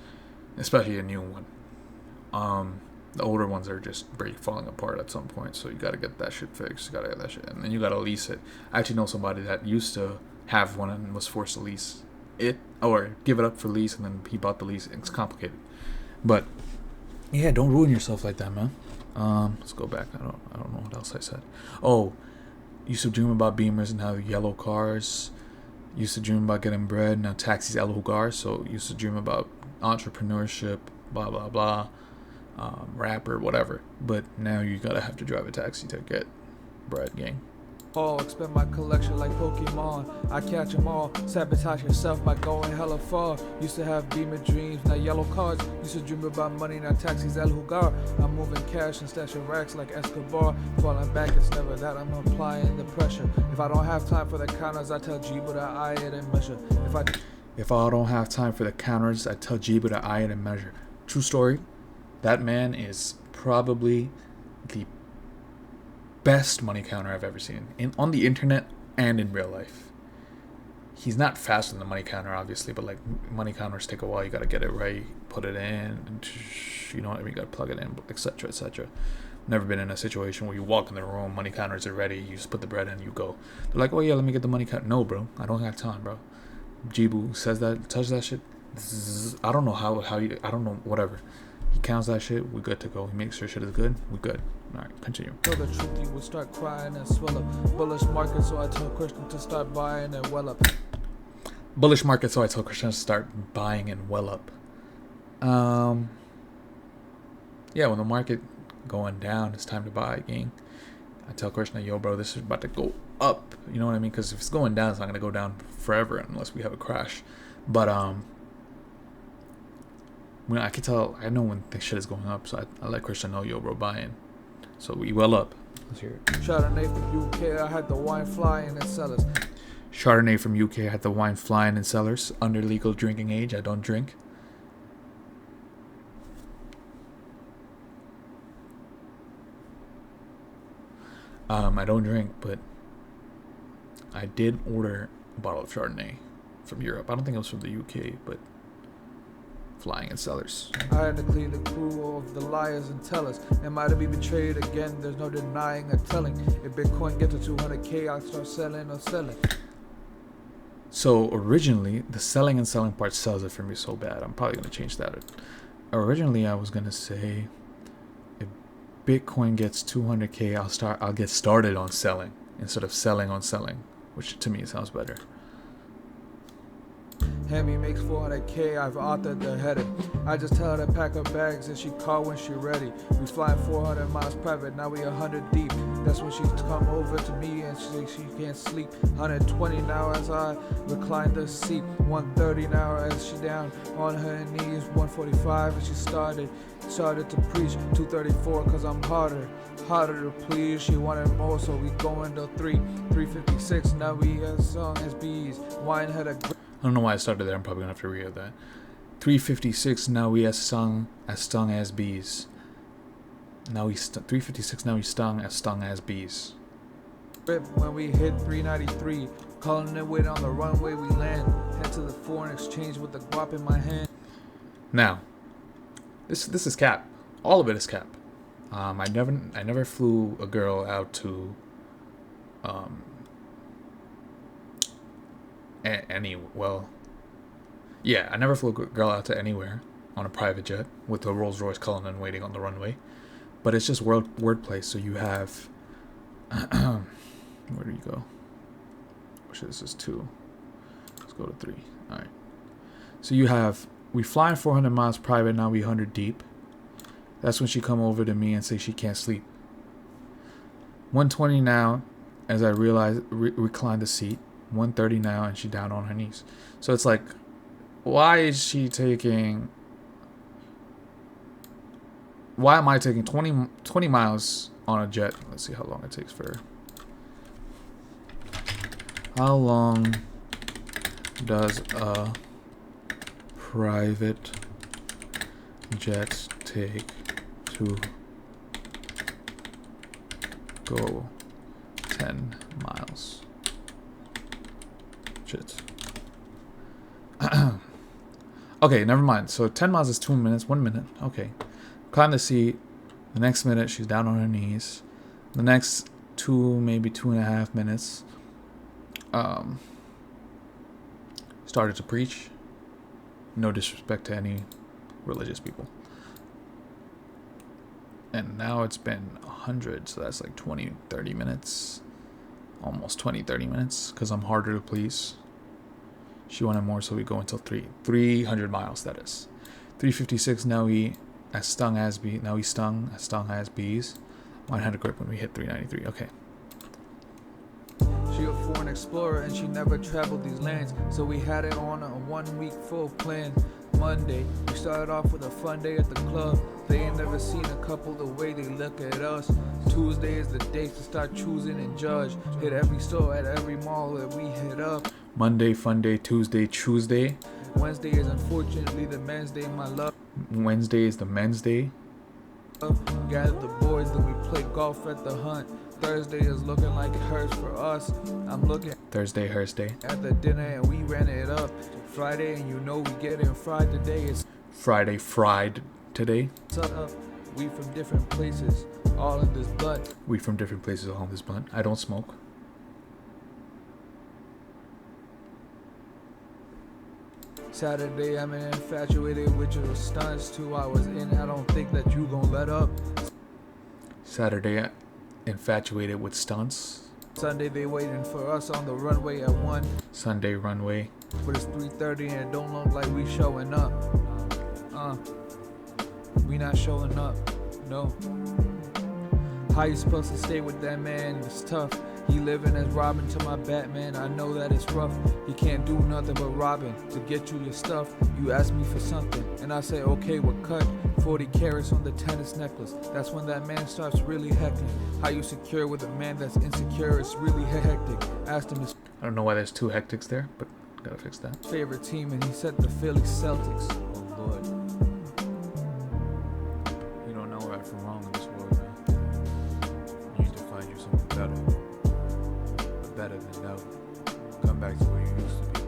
especially a new one. The older ones are just falling apart at some point, so you gotta get that shit fixed. You gotta get that shit, and then you gotta lease it. I actually know somebody that used to have one and was forced to lease it or give it up for lease, and then he bought the lease. It's complicated, but yeah, don't ruin yourself like that, man. Let's go back. I don't know what else I said. Oh, used to dream about Beamers and have yellow cars. Used to dream about getting bread. Now taxis El Hugar. So used to dream about entrepreneurship, blah blah blah, rapper, whatever. But now you gotta have to drive a taxi to get bread, gang. All expand my collection like Pokemon. I catch them all. Sabotage yourself by going hella far. Used to have beaming dreams, now yellow cards. Used to dream about money, now taxis El Hugar. I'm moving cash and stashing racks like Escobar. Falling back, it's never that. I'm applying the pressure. If I don't have time for the counters, I tell Jibo to eye it and measure. If I don't have time for the counters, I tell Jibo to eye it and measure. True story. That man is probably the best money counter I've ever seen on the internet and in real life. He's not fast on the money counter, obviously, but like money counters take a while. You gotta get it right, put it in, and you know what I mean. You gotta plug it in, etc., etc. Never been in a situation where you walk in the room, money counters are ready, you just put the bread in, you go. They're like, oh yeah, let me get the money counter. No, bro, I don't have time, bro. Jibu says that, touch that shit. I don't know how you. I don't know, whatever. He counts that shit. We're good to go. He makes sure shit is good. We're good. All right, continue. Tell the truth, you would start crying and swell up. Bullish market, so I told Christian to start buying and well up. Bullish market, so I told Christian to start buying and well up. Yeah, when the market going down, it's time to buy, gang. I tell Christian, yo, bro, this is about to go up. You know what I mean? Because if it's going down, it's not gonna go down forever unless we have a crash. But when I can tell, I know when the shit is going up, so I let Christian know, yo, bro, buying. So we well up. Let's hear it. Chardonnay from UK, I had the wine flying in cellars. Chardonnay from UK had the wine flying in cellars under legal drinking age. I don't drink. I don't drink, but I did order a bottle of Chardonnay from Europe. I don't think it was from the UK, but flying in cellars. I had to clean the crew of the liars and tellers. Am I to be betrayed again? There's no denying or telling. If Bitcoin gets to 200K, I'll start selling or selling. So originally, the selling and selling part sells it for me so bad. I'm probably going to change that. Originally, I was going to say, if Bitcoin gets 200K, I'll get started on selling instead of selling on selling, which to me sounds better. Hemi makes 400K, I've authored the header. I just tell her to pack her bags and she call when she ready. We flying 400 miles private, now we 100 deep. That's when she come over to me and she can't sleep. 120 now as I recline the seat. 130 now as she down on her knees. 145 as she started to preach. 234 cause I'm harder to please. She wanted more, so we going to 356 now we as song as bees. Wine had a I don't know why I started there. I'm probably gonna have to re-add that. 356. Now we as stung as bees. Now we 356. Now we stung as bees. When we hit 393, calling it wait on the runway we land. Head to the foreign exchange with the guap in my hand. Now, this is cap. All of it is cap. I never flew a girl out to I never flew a girl out to anywhere on a private jet with a Rolls Royce Cullinan waiting on the runway, but it's just wordplay. So you have where do you go? Actually, this is 2. Let's go to 3. All right. So you have we flying 400 miles private. Now we 100 deep. That's when she come over to me and say she can't sleep. 120 now, as I realize recline the seat. 130 now, and she down on her knees. So it's like, why am I taking 20 miles on a jet? Let's see how long it takes for her. How long does a private jet take to go 10 miles? Okay, never mind. So 10 miles is 2 minutes, 1 minute. Okay. Climb the seat. The next minute, she's down on her knees. The next 2, maybe 2.5 minutes, started to preach. No disrespect to any religious people. And now it's been 100, so that's like 20, 30 minutes. Almost 20, 30 minutes, because I'm harder to please. She wanted more, so we go until 300 miles, that is. 356, now we as stung as bees. Now we stung as bees. Mine had a grip when we hit 393. Okay. She a foreign explorer and she never traveled these lands, so we had it on a 1 week full plan. Monday, we started off with a fun day at the club. They ain't never seen a couple the way they look at us. Tuesday is the day to start choosing and judge. Hit every store at every mall that we hit up. Monday, fun day. Tuesday, Tuesday. Wednesday is unfortunately the men's day, my love. Wednesday is the men's day. Gather the boys, then we play golf at the hunt. Thursday is looking like hers for us. I'm looking Thursday, hers day. at the dinner and we ran it up. Friday, and you know we getting fried today. It's Friday, fried today. up. We from different places, all in this blunt. We from different places, all in this blunt. I don't smoke. Saturday, I'm infatuated with your stunts. 2 hours in, I don't think that you gon' let up. Saturday, infatuated with stunts. Sunday, they waiting for us on the runway at 1. Sunday, runway. But it's 3:30 and it don't look like we showing up. We not showing up. No. How you supposed to stay with that man? It's tough. He living as Robin to my Batman. I know that it's rough. He can't do nothing but robbing to get you your stuff. You ask me for something, and I say, okay, what cut? 40 carats on the tennis necklace. That's when that man starts really heckling. How you secure with a man that's insecure? It's really hectic. Asked him his I don't know why there's two hectics there, but gotta fix that. Favorite team, and he said the Philly Celtics. Oh Lord. You don't know right from wrong in this world, man. You need to find you something better. But better than never. Come back to where you used to be.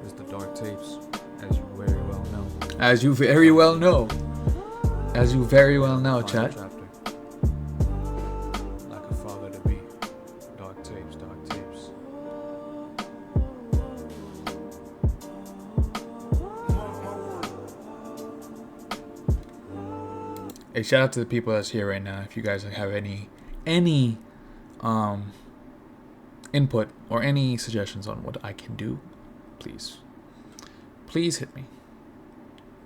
It's the Dark Tapes, as you very well know. As you very well know. As you very well know, Final chat. chapter. Like a father to be. Dark Tapes, Dark Tapes. Hey, shout out to the people that's here right now. If you guys have any input or any suggestions on what I can do, please hit me.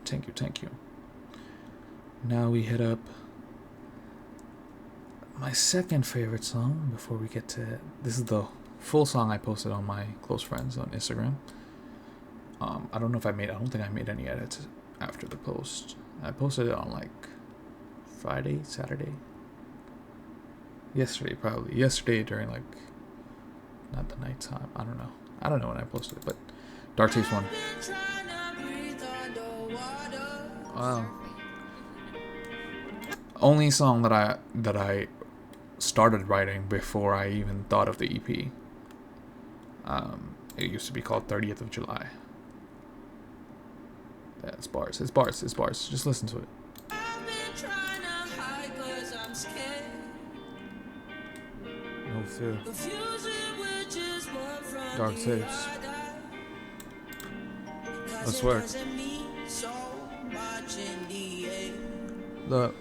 Thank you. Now we hit up my second favorite song before we get to this is the full song I posted on my close friends on Instagram. I don't think I made any edits after the post. I posted it on like Friday, Saturday. Yesterday during like not the nighttime. I don't know when I posted it, but Dark Tapes 1. Wow. Only song that I started writing before I even thought of the EP. It used to be called 30th of July. Yeah, it's bars. Just listen to it. No fear. Dark Tapes. Let's work. Look.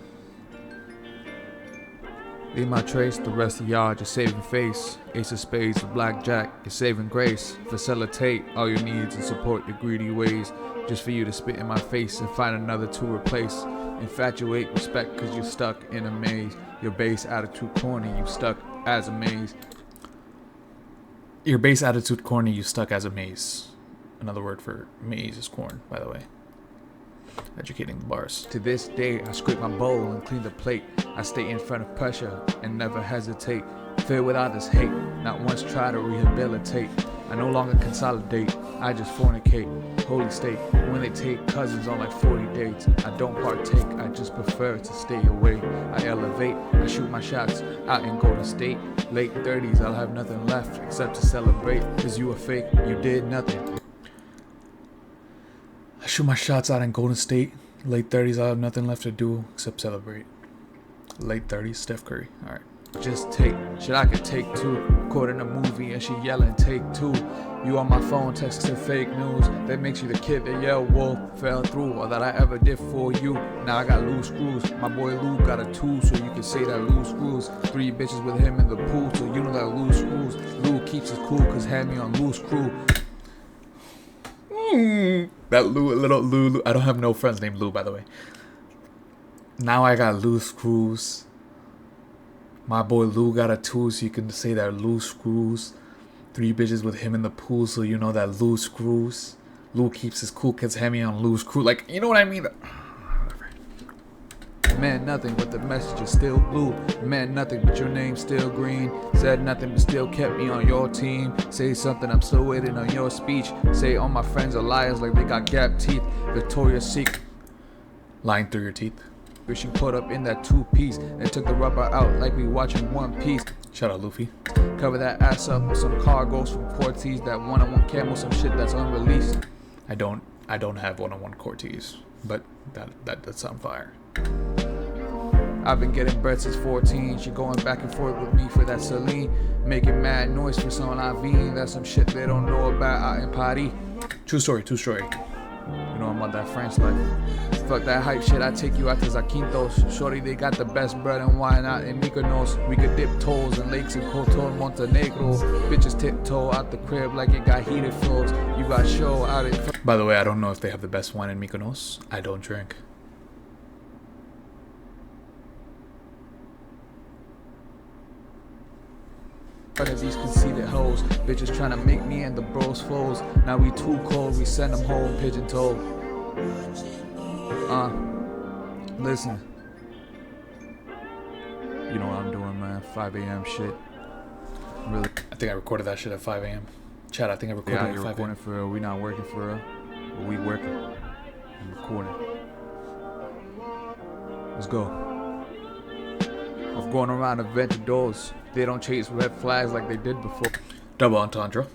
Leave my trace, the rest of y'all just saving face. Ace of spades, the blackjack, you're saving grace. Facilitate all your needs and support your greedy ways. Just for you to spit in my face and find another to replace. Infatuate respect cause you're stuck in a maze. Your base attitude corny, you stuck as a maze. Your base attitude corny, you stuck as a maze. Another word for maize is corn, by the way. Educating the bars. To this day, I scrape my bowl and clean the plate. I stay in front of pressure and never hesitate. Filled with others' hate, not once try to rehabilitate. I no longer consolidate, I just fornicate. Holy state, when they take cousins on like 40 dates. I don't partake, I just prefer to stay away. I elevate, I shoot my shots out in Golden State. Late 30s, I'll have nothing left except to celebrate. Cause you a fake, you did nothing. I shoot my shots out in Golden State. Late 30s, I'll have nothing left to do except celebrate. Late 30s, Steph Curry. Alright. Just take shit I could take two. Recording a movie and she yelling take two. You on my phone texting fake news that makes you the kid that yell wolf fell through or that I ever did for you. Now I got loose screws. My boy Lou got a 2, so you can say that loose screws. 3 bitches with him in the pool, so you know that loose screws. Lou keeps it cool cause had me on loose crew. That little Lou. I don't have no friends named Lou, by the way. Now I got loose screws. My boy Lou got a 2, so you can say that loose screws. 3 bitches with him in the pool, so you know that loose screws. Lou keeps his cool kids Hemi on loose crew. Like, you know what I mean? Man, nothing, but the message is still blue. Man, nothing, but your name's still green. Said nothing, but still kept me on your team. Say something, I'm still waiting on your speech. Say all my friends are liars like they got gap teeth. Victoria's Secret. Lying through your teeth. She put up in that 2-piece and took the rubber out like we watching One Piece. Shout out Luffy. Cover that ass up with some cargoes from Cortez. That one-on-one camo, some shit that's unreleased. I don't have one-on-one Cortez, but that's on fire. I've been getting bread since 14. She going back and forth with me for that Celine. Making mad noise for some Lavine. That's some shit they don't know about out in Paris. True story. You know I'm about that French life. Fuck that hype shit, I take you out to Zakynthos. Shorty, they got the best bread and wine out in Mykonos. We could dip toes in lakes in Kotor, Montenegro. Bitches tiptoe out the crib like it got heated floors. You got show out in... By the way, I don't know if they have the best wine in Mykonos. I don't drink. Of these conceited hoes, bitches trying to make me and the bros foes. Now we too cold, we send them home pigeon-toed. Listen. You know what I'm doing, man. 5 a.m. shit. Really? I think I recorded that shit at 5 a.m. Chad, I think I recorded Yeah, it at you're 5 recording a.m. for real. We not working for real. But we working. I'm recording. Let's go. Of going around Aventadors. They don't chase red flags like they did before. Double entendre.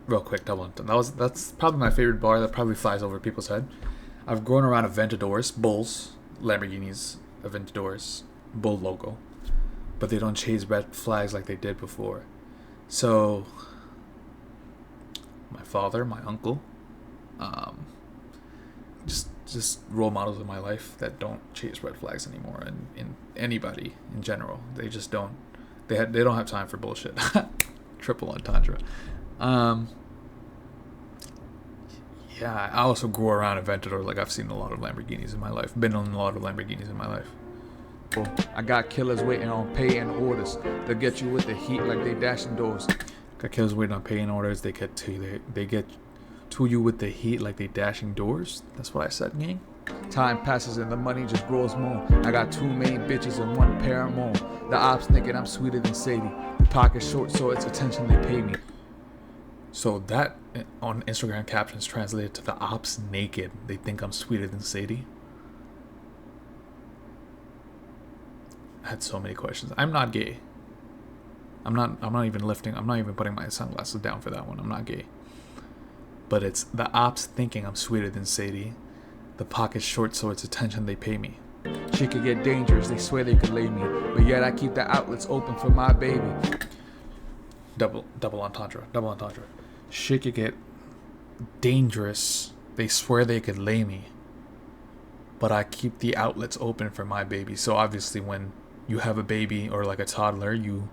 Real quick, double entendre. That's probably my favorite bar that probably flies over people's head. I've grown around Aventadors, Bulls, Lamborghinis, Aventadors, Bull logo. But they don't chase red flags like they did before. So, my father, my uncle, just role models in my life that don't chase red flags anymore, and in anybody in general, they just don't. They don't have time for bullshit. Triple entendre. Yeah, I also grew around Aventador. Like, I've seen a lot of Lamborghinis in my life. Been on a lot of Lamborghinis in my life. I got killers waiting on paying orders. They'll get you with the heat like they dashing doors. Got killers waiting on paying orders. They get to you with the heat like they dashing doors. That's what I said, gang. Time passes and the money just grows more. I got 2 main bitches and 1 pair more. The ops thinking I'm sweeter than Sadie. The pocket short, so it's attention they pay me. So that on Instagram captions translated to the ops naked. They think I'm sweeter than Sadie. I had so many questions. I'm not gay. I'm not even putting my sunglasses down for that one. I'm not gay. But it's the ops thinking I'm sweeter than Sadie. The pocket's short, so it's attention they pay me. Shit could get dangerous, they swear they could lay me. But yet I keep the outlets open for my baby. Double entendre. Shit could get dangerous. They swear they could lay me. But I keep the outlets open for my baby. So obviously when you have a baby or like a toddler, you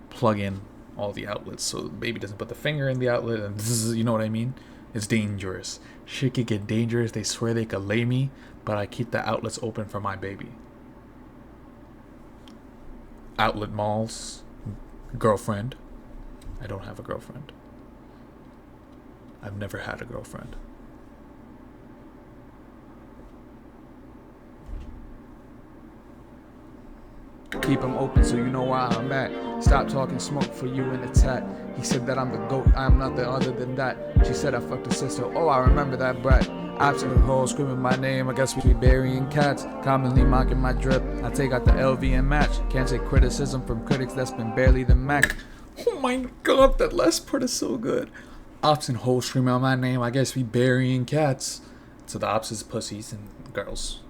plug in all the outlets so the baby doesn't put the finger in the outlet, and you know what I mean? It's dangerous. Shit could get dangerous. They swear they could lay me, but I keep the outlets open for my baby. Outlet malls. Girlfriend. I don't have a girlfriend. I've never had a girlfriend. Keep them open so you know where I'm at. Stop talking smoke for you in the tat. He said that I'm the GOAT, I'm nothing other than that. She said I fucked her sister, oh I remember that brat. Absolute hoes screaming my name, I guess we be burying cats. Commonly mocking my drip, I take out the LV and match. Can't take criticism from critics that's been barely the Mac. Oh my god, that last part is so good. Ops and hoes screaming out my name, I guess we burying cats. So the ops is pussies and girls.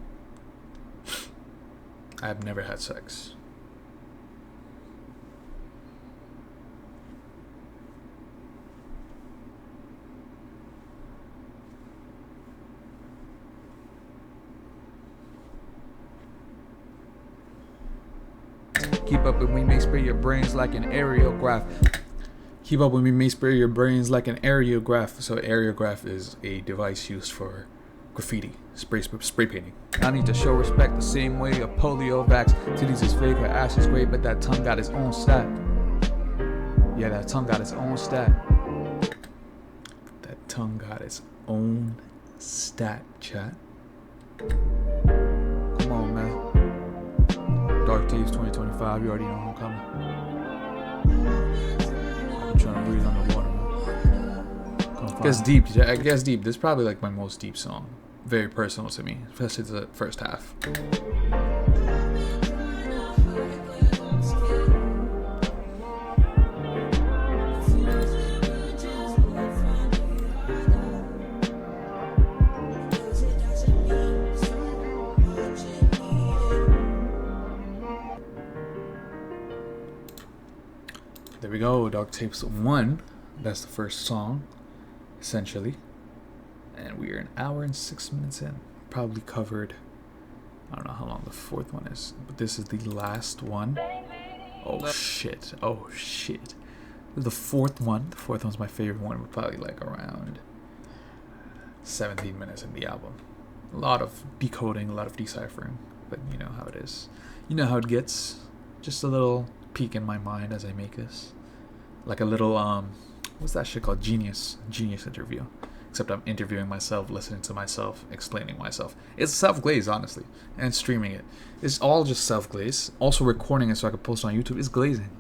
I've never had sex. Keep up and we may spray your brains like an aerograph. Keep up when we may spray your brains like an aerograph. So aerograph is a device used for graffiti, spray painting. I need to show respect the same way a polio vax. Titties is fake, her ass is great, but that tongue got its own stat. Yeah, that tongue got its own stat. That tongue got its own stat, chat. Come on, man. Dark Tapes 2025, you already know I'm coming. I'm trying to breathe underwater, man. Gets deep. I guess deep. This is probably like my most deep song. Very personal to me, especially the first half. There we go, Dark Tapes 1. That's the first song, essentially. And we are an hour and 6 minutes in. Probably covered, I don't know how long the fourth one is, but this is the last one. Oh shit. The fourth one's my favorite one. We're probably like around 17 minutes in the album. A lot of decoding, a lot of deciphering, but you know how it is. You know how it gets. Just a little peek in my mind as I make this. Like a little, what's that shit called? Genius interview. Except I'm interviewing myself, listening to myself, explaining myself. It's self-glazed, honestly, and streaming it. It's all just self-glazed. Also recording it so I can post it on YouTube is glazing.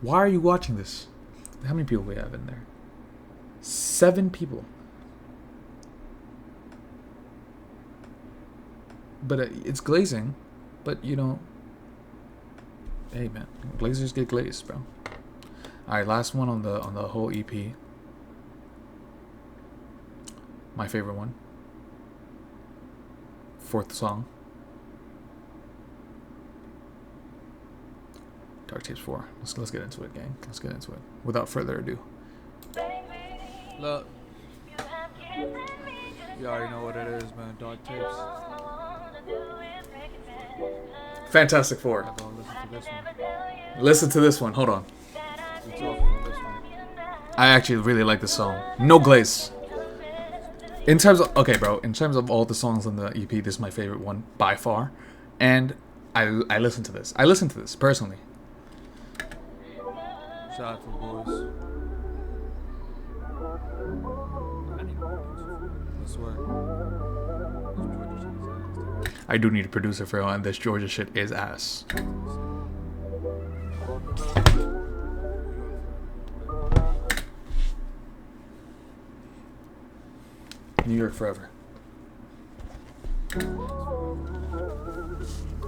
Why are you watching this? How many people we have in there? 7 people. But it's glazing. But you know, hey man, glazers get glazed, bro. All right, last one on the whole EP. My favorite one. 4th song. Dark Tapes 4. Let's get into it, gang. Let's get into it. Without further ado. Look. You already know what it is, man. Dark Tapes. Fantastic Four. I'm gonna listen to this one. Listen to this one. Hold on. We talking about this one. I actually really like this song. No glaze. In terms of in terms of all the songs on the EP, this is my favorite one by far. And I listen to this. I listen to this personally. Shout out to the boys. I need a producer. I swear. This Georgia shit is ass. I do need a producer for and this Georgia shit is ass. New York forever.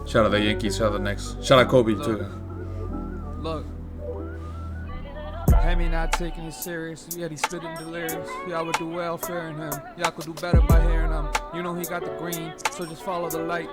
Shout out the Yankees. Shout out the Knicks. Shout out Kobe too. Look. Hammy not taking it serious, yet he's spitting delirious. Y'all would do well fearing him. Y'all could do better by hearing him. You know he got the green, so just follow the light.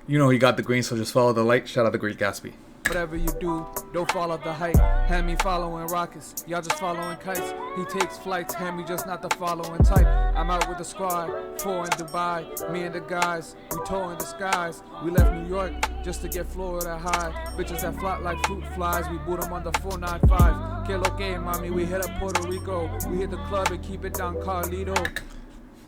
You know he got the green, so just follow the light. Shout out the Great Gatsby. Whatever you do, don't follow the hype. Hammy following rockets, y'all just following kites. He takes flights, Hammy just not the following type. I'm out with the squad, 4 in Dubai. Me and the guys, we tour in the skies. We left New York just to get Florida high. Bitches that flop like fruit flies, we boot them on the 495. Que lo que, mommy, we hit up Puerto Rico. We hit the club and keep it down Carlito.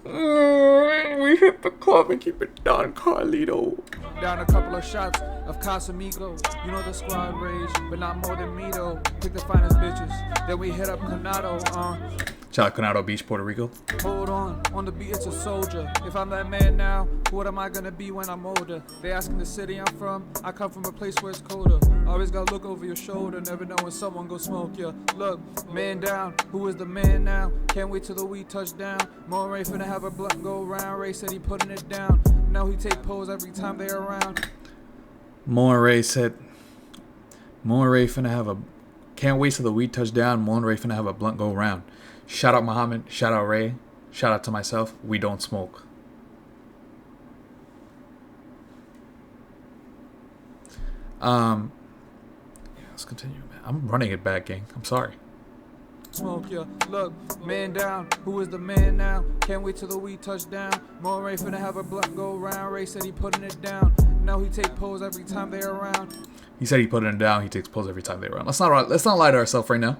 We hit the club and keep it down Carlito. Down a couple of shots of Casamigo. You know the squad rage, but not more than me though. Pick the finest bitches. Then we hit up Canado. Shout out Coronado Beach, Puerto Rico. Hold on the beat it's a soldier. If I'm that man now, what am I gonna be when I'm older? They asking the city I'm from, I come from a place where it's colder. Always gotta look over your shoulder, never know when someone go smoke ya. Look, man down, who is the man now? Can't wait till the weed touch down. Moray finna have a blunt go round. Ray said he putting it down. Now he take pose every time they around. Moray said, Moray finna have a, can't wait till the weed touch down. Moray finna have a blunt go round. Shout out Muhammad, shout out Ray, shout out to myself. We don't smoke. Yeah, let's continue, man. I'm running it back, gang. I'm sorry. Smoke ya, look, man down, who is the man now? Can't wait till the weed touch down. Moray finna have a blunt go round. Ray said he putting it down. Now he take pose every time they around. He said he putting it down. He takes pose every time they run. Let's not lie to ourselves right now.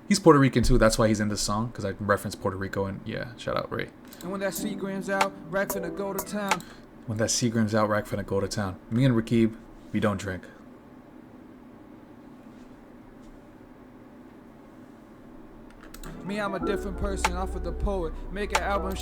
He's Puerto Rican too. That's why he's in this song, because I reference Puerto Rico and yeah, shout out Ray. And when that Seagram's out, Rack finna go to town. When that Seagram's out, Rack finna go to town. Me and Rakib, we don't drink. Me, I'm a different person off of the poet. Make an album.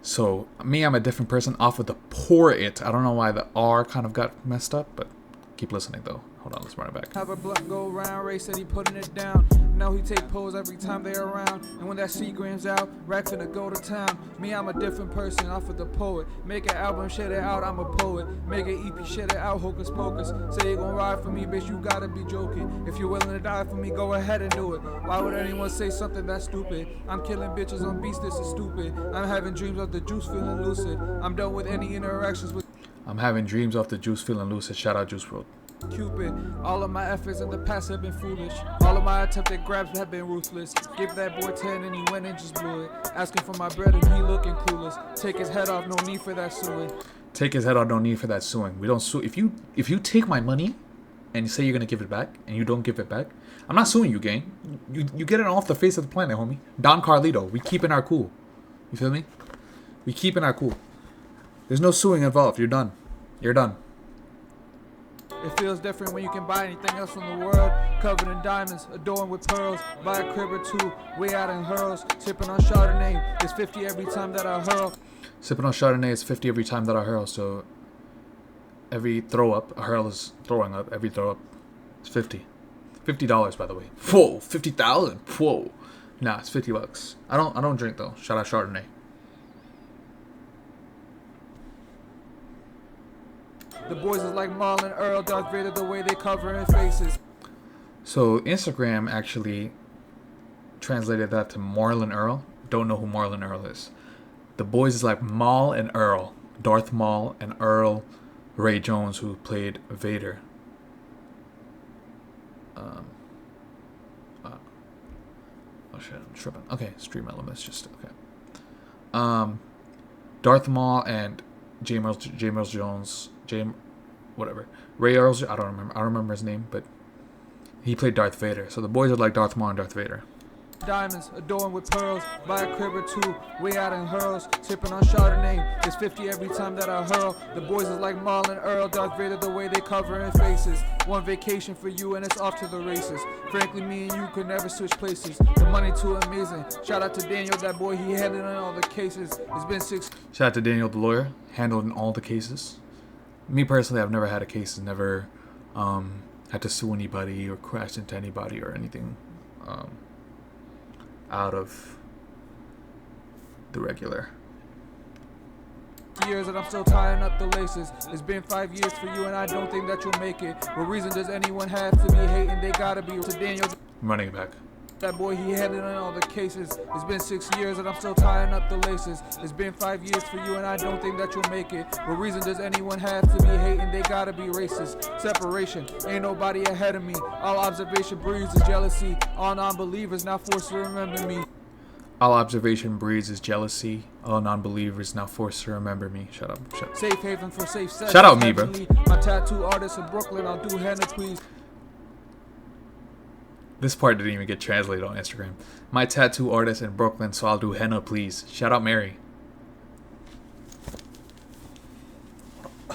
So, me, I'm a different person off of the pour it. I don't know why the R kind of got messed up, but keep listening though. Hold on, let's run it back. Have a blunt go round. Ray said he putting it down. Now he take pose every time they around. And when that Seagram's out, Rack finna go to town. Me, I'm a different person off of the poet. Make an album, shit it out, I'm a poet. Make an EP, shit it out, hocus pocus. Say you gon' ride for me, bitch, you gotta be joking. If you're willing to die for me, go ahead and do it. Why would anyone say something that's stupid? I'm killing bitches on beats, this is stupid. I'm having dreams of the juice feeling lucid. I'm done with any interactions with I'm having dreams off the juice feeling lucid. Shout out Juice WRLD. Cupid. All of my efforts in the past have been foolish. All of my attempted grabs have been ruthless. Give that boy 10 and he went and just blew it. Asking for my bread and he looking clueless. Take his head off, no need for that suing. Take his head off, no need for that suing. We don't sue. If you take my money and you say you're gonna give it back and you don't give it back, I'm not suing you, gang. You get it off the face of the planet, homie. Don Carlito. We keeping our cool. You feel me? We keeping our cool. There's no suing involved. You're done. You're done. It feels different when you can buy anything else in the world. Covered in diamonds, adorned with pearls. Buy a crib or two, way out in hurls. Sipping on Chardonnay, it's 50 every time that I hurl. Sipping on Chardonnay is 50 every time that I hurl. So every throw up, a hurl is throwing up. Every throw up is 50. $50, by the way. Whoa, 50,000. Whoa. Nah, it's $50. I don't drink though. Shout out Chardonnay. The boys is like Marlon Earl, Darth Vader, the way they covering faces. So Instagram actually translated that to Marlon Earl. Don't know who Marlon Earl is. The boys is like Maul and Earl. Darth Maul and Earl Ray Jones, who played Vader. Oh shit, I'm tripping. Okay, Stream Elements, just okay. Darth Maul and James Jones, whatever. Ray Earls, I don't remember his name, but he played Darth Vader. So the boys are like Darth Maul and Darth Vader. Diamonds adorned with pearls, buy a crib or two, way out in hurls, sipping on Chardonnay, it's 50 every time that I hurl. The boys is like Marlon Earl, Darth Vader, the way they covering faces. One vacation for you and it's off to the races. Frankly, me and you could never switch places. The money too amazing. Shout out to Daniel, that boy, he handling all the cases. It's been 6. Shout out to Daniel, the lawyer, handling all the cases. Me personally, I've never had a case, never had to sue anybody or crash into anybody or anything. Out of the regular. Years and I'm still tying up the laces. It's been 5 years for you and I don't think that you'll make it. What reason does anyone have to be hating? They gotta be. To Daniel, I'm running it back. that boy, he handling all the cases. It's been 6 years and I'm still tying up the laces. It's been 5 years for you and I don't think that you'll make it. What reason does anyone have to be hating? They gotta be racist. Separation, ain't nobody ahead of me. All observation breeds is jealousy. All non-believers now forced to remember me. All observation breeds is jealousy. All non-believers now forced to remember me. Shut up. Safe haven for safe sex. Shout out me, bro. My tattoo artist in Brooklyn, I'll do henna, please. This part didn't even get translated on Instagram. My tattoo artist in Brooklyn, so I'll do henna, please. Shout out Mary.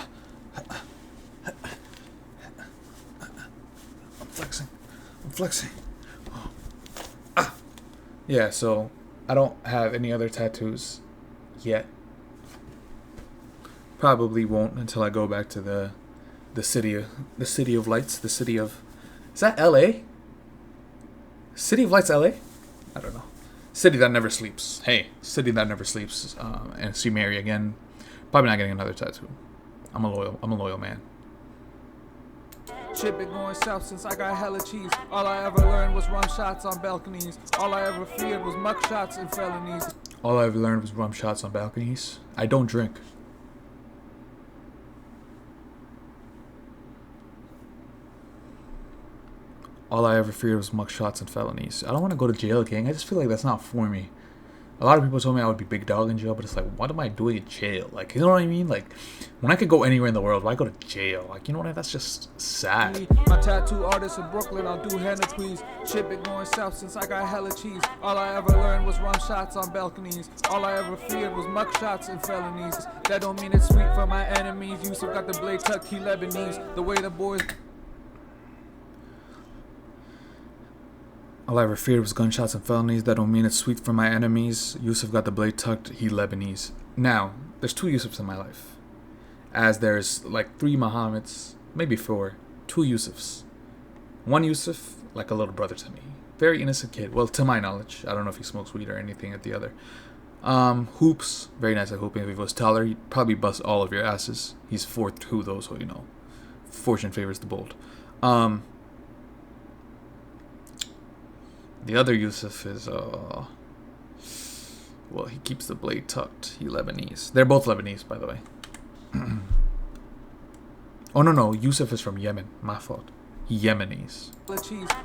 I'm flexing. Yeah, so I don't have any other tattoos yet. Probably won't until I go back to the city of lights, the city of, is that LA? City of Lights, LA? I don't know. City that never sleeps. Hey, city that never sleeps. And see Mary again. Probably not getting another tattoo. I'm a loyal man. Shit been going south since I got hella cheese. All I ever learned was rum shots on balconies. All I ever feared was muck shots and felonies. All I ever learned was rum shots on balconies. I don't drink. All I ever feared was muck shots and felonies. I don't want to go to jail, gang. I just feel like that's not for me. A lot of people told me I would be big dog in jail, but it's like, what am I doing in jail? Like, you know what I mean? Like, when I could go anywhere in the world, why go to jail? Like, you know what I mean? That's just sad. My tattoo artist in Brooklyn, I'll do henna, please. Shit been going south since I got hella cheese. All I ever learned was rum shots on balconies. All I ever feared was muck shots and felonies. That don't mean it's sweet for my enemies. Yusuf got the blade tucked, he Lebanese. The way the boys... All I ever feared was gunshots and felonies. That don't mean it's sweet for my enemies. Yusuf got the blade tucked, he Lebanese. Now, there's 2 Yusufs in my life. As there's like 3 Muhammads, maybe 4. 2 Yusufs. One Yusuf, like a little brother to me. Very innocent kid. Well, to my knowledge. I don't know if he smokes weed or anything at the other. Hoops, very nice at hooping. If he was taller, he'd probably bust all of your asses. He's 4'2" though, so you know. Fortune favors the bold. The other Yusuf is, well, he keeps the blade tucked. He Lebanese. They're both Lebanese, by the way. Oh, no. Yusuf is from Yemen. My fault. Yemenis.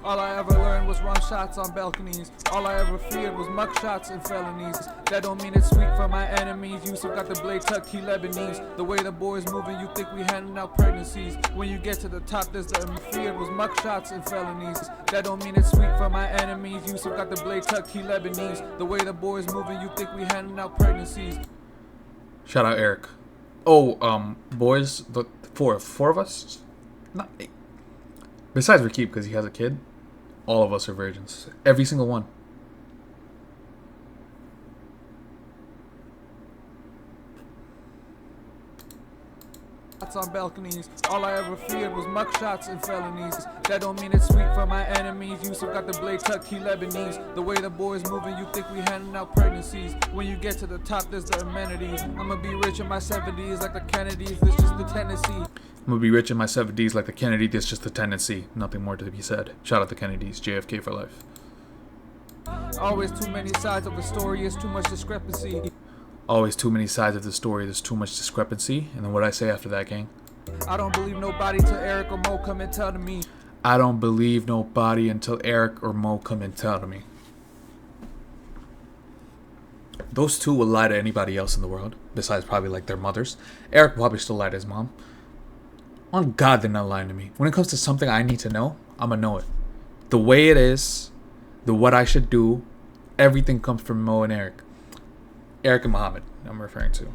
All I ever learned was rum shots on balconies. All I ever feared was muck shots and felonies. That don't mean it's sweet for my enemies. Yusuf got the blade tucked, he Lebanese. The way the boys moving, you think we handing out pregnancies. When you get to the top, there's the feared was muck shots and felonies. That don't mean it's sweet for my enemies. Yusuf got the blade tucked, he Lebanese. The way the boys moving, you think we handing out pregnancies. Shout out Eric. Oh, boys, the four of us? Not 8. Besides Rakib, because he has a kid, all of us are virgins. Every single one. on balconies. All I ever feared was mugshots and felonies. That don't mean it's sweet for my enemies. Yusuf got the blade tucked, he Lebanese. The way the boys moving, you think we handing out pregnancies. When you get to the top, there's the amenities. I'ma be rich in my 70s like the Kennedys. This just the tendency. I'm gonna be rich in my 70s like the Kennedy. That's just a tendency. Nothing more to be said. Shout out the Kennedys. JFK for life. Always too many sides of the story, it's too much discrepancy. Always too many sides of the story. There's too much discrepancy. And then what I say after that, gang? I don't believe nobody till Eric or Mo come and tell to me. I don't believe nobody until Eric or Mo come and tell to me. Those two will lie to anybody else in the world, besides probably like their mothers. Eric will probably still lie to his mom. On God, they're not lying to me. When it comes to something I need to know, I'm gonna know it. The way it is, the what I should do, everything comes from Mo and Eric. Eric and Muhammad, I'm referring to.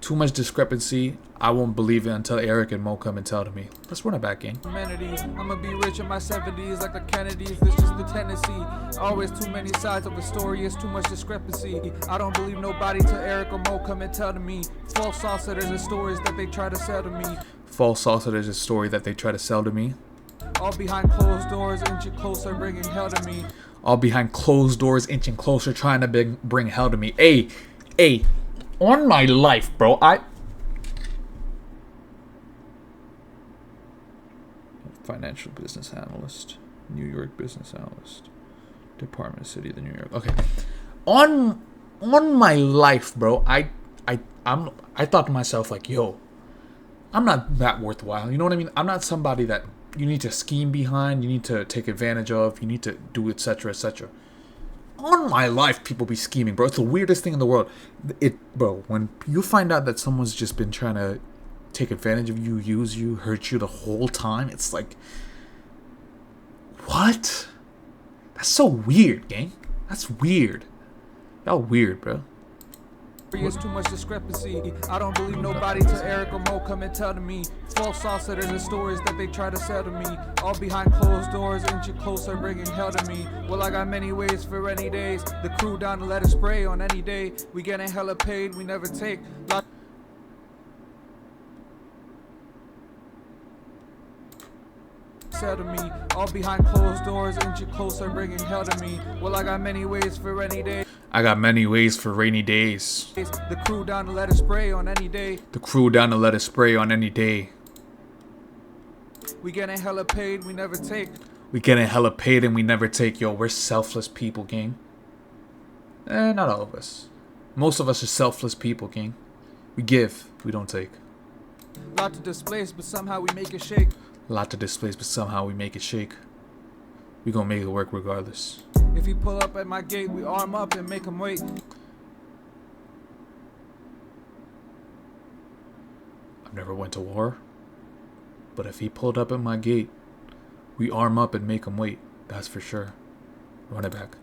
Too much discrepancy. I won't believe it until Eric and Mo come and tell to me. Let's run it back, gang. I'ma be rich in my 70s like the Kennedys. This just the tendency. Always too many sides of the story. It's too much discrepancy. I don't believe nobody till Eric or Mo come and tell to me. False saucers and stories that they try to sell to me. False saucers a story that they try to sell to me. All behind closed doors, inching closer, bringing hell to me. All behind closed doors, inching closer, trying to bring hell to me. Hey, on my life, bro. Financial business analyst, New York business analyst, Department of City of the New York. Okay, on my life, bro. I thought to myself like, yo, I'm not that worthwhile. You know what I mean? I'm not somebody that you need to scheme behind, you need to take advantage of, you need to do, etc., etc. On my life, people be scheming, bro. It's the weirdest thing in the world. Bro, when you find out that someone's just been trying to take advantage of you, use you, hurt you the whole time, it's like, what? That's so weird, gang. That's weird. Y'all weird, bro. It's too much discrepancy. I don't believe nobody till Eric or Mo come and tell to me. False saucers and stories that they try to sell to me. All behind closed doors, inching closer, bringing hell to me. Well, I got many ways for any days. The crew down to let it spray on any day. We getting hella paid, we never take. Sell to me. All behind closed doors, inching closer, bringing hell to me. Well, I got many ways for any day. I got many ways for rainy days. The crew down to let it spray on any day. The crew down to let it spray on any day. We getting hella paid, we never take. We getting hella paid and we never take. Yo, we're selfless people, gang. Not all of us. Most of us are selfless people, gang. We give, we don't take. Lot to displace, but somehow we make it shake. Lot to displace, but somehow we make it shake. We gonna make it work regardless. If he pull up at my gate, we arm up and make him wait. I've never went to war, but if he pulled up at my gate, we arm up and make him wait. That's for sure. Run it back.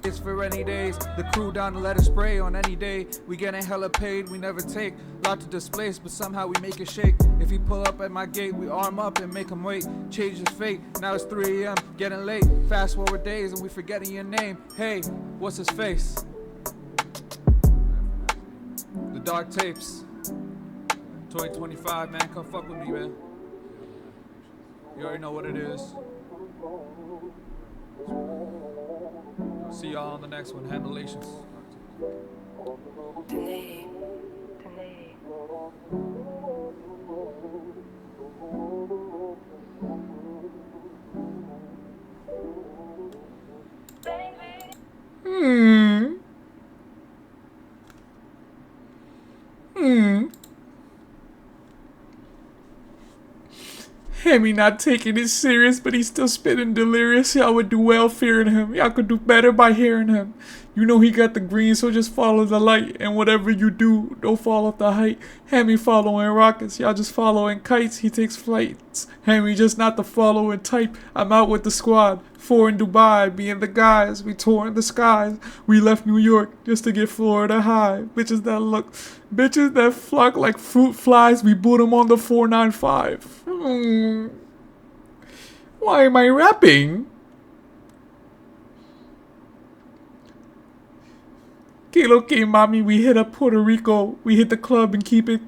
It's for any days. The crew down to let it spray on any day. We getting hella paid, we never take. Lot to displace, but somehow we make it shake. If he pull up at my gate, we arm up and make him wait. Change his fate, now it's 3 a.m. Getting late, fast forward days and we forgetting your name. Hey, what's his face? The Dark Tapes. 2025, man, come fuck with me, man. You already know what it is. See y'all on the next one. Handelations. Hemi not taking it serious, but he's still spitting delirious. Y'all would do well fearing him. Y'all could do better by hearing him. You know he got the green, so just follow the light. And whatever you do, don't fall off the height. Hemi following rockets, y'all just following kites. He takes flights. Hemi just not the following type. I'm out with the squad. 4 in Dubai, being the guys. We tore in the skies. We left New York just to get Florida high. Bitches that flock like fruit flies. We boot them on the 495. Why am I rapping? Que lo que, mami, we hit up Puerto Rico. We hit the club and keep it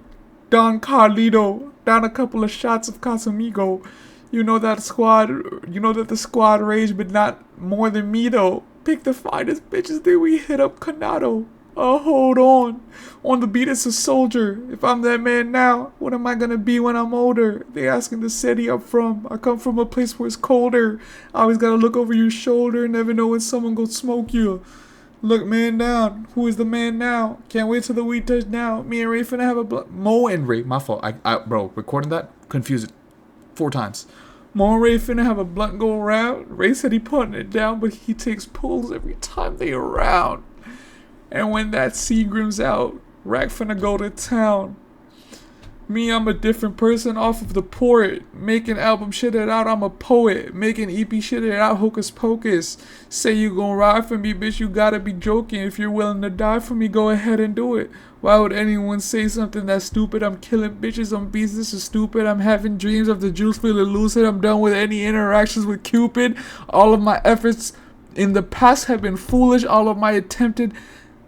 Don Carlito, down a couple of shots of Casamigo. You know that the squad rage, but not more than me though. Pick the finest bitches, then we hit up Canado. Hold on. On the beat, it's a soldier. If I'm that man now, what am I gonna be when I'm older? They asking the city I'm from. I come from a place where it's colder. I always gotta look over your shoulder. Never know when someone gon' smoke you. Look, man down. Who is the man now? Can't wait till the weed touch now. Me and Ray finna have a Mo and Ray. My fault. Bro, recording that, confused it 4 times. Mo and Ray finna have a blunt go around. Ray said he putting it down, but he takes pulls every time they around. And when that Seagram's out, Rack finna go to town. Me, I'm a different person off of the port. Making album shit it out, I'm a poet. Making EP shit it out, hocus pocus. Say you gon' ride for me, bitch, you gotta be joking. If you're willing to die for me, go ahead and do it. Why would anyone say something that's stupid? I'm killing bitches on beats, this is stupid. I'm having dreams of the juice feeling lucid. I'm done with any interactions with Cupid. All of my efforts in the past have been foolish. All of my attempted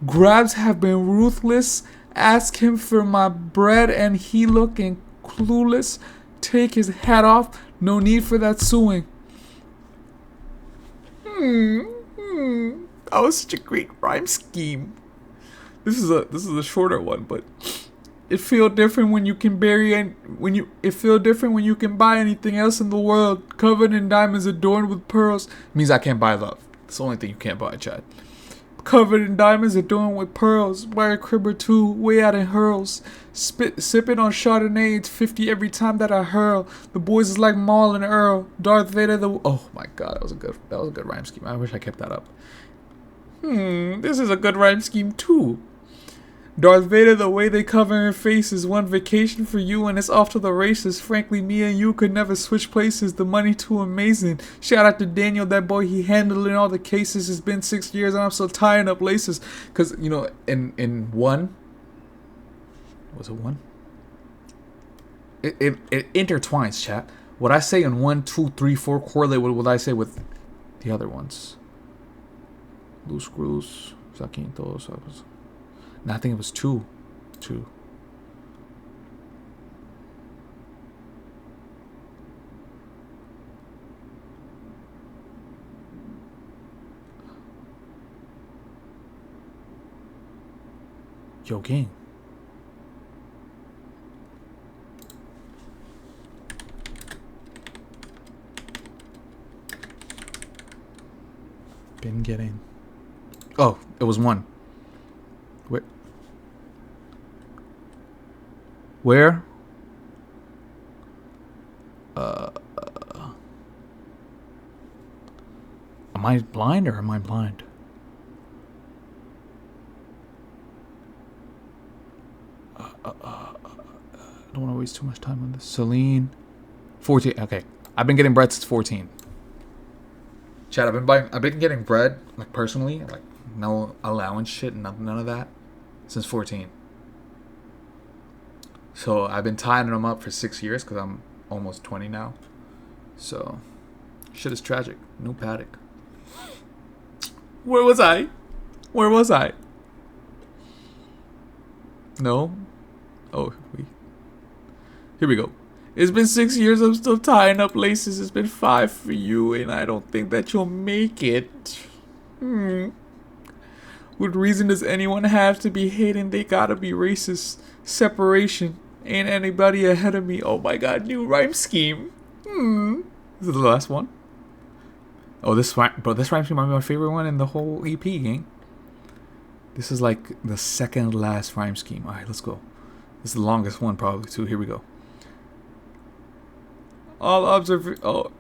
grabs have been ruthless. Ask him for my bread and he looking clueless. Take his hat off. No need for that suing. That was such a great rhyme scheme. This is a shorter one, but it feel different when you can different when you can buy anything else in the world. Covered in diamonds, adorned with pearls. Means I can't buy love. It's the only thing you can't buy, Chad. Covered in diamonds, adorned with pearls. Buy a crib or two, way out in hurls. Sipping on Chardonnay, it's 50 every time that I hurl. The boys is like Maul and Earl. Darth Vader oh my god, that was a good rhyme scheme. I wish I kept that up. This is a good rhyme scheme too. Darth Vader, the way they cover their faces. One vacation for you and it's off to the races. Frankly, me and you could never switch places. The money too amazing. Shout out to Daniel, that boy, he handled in all the cases. It's been 6 years and I'm still tying up laces. Cause you know, in one, was it one? It intertwines, chat. What I say in 1, 2, 3, 4 correlate with what I say with the other ones. Loose screws, saquintos. I think it was 2. Yo, gang. Been getting. Oh, it was 1. Where? Am I blind or am I blind? I don't want to waste too much time on this. Celine. 14. Okay. I've been getting bread since 14. Chad, I've been getting bread, like personally, like no allowance shit, none of that, since 14. So I've been tying them up for 6 years because I'm almost 20 now. So shit is tragic. New paddock. Where was I? No. Oh, here we go. It's been 6 years. I'm still tying up laces. It's been 5 for you, and I don't think that you'll make it. What reason does anyone have to be hating? They gotta be racist. Separation. Ain't anybody ahead of me. Oh my god, new rhyme scheme. This is the last one. Oh, this rhyme scheme might be my favorite one in the whole EP, gang. This is like the second last rhyme scheme. Alright, let's go. This is the longest one probably too. Here we go.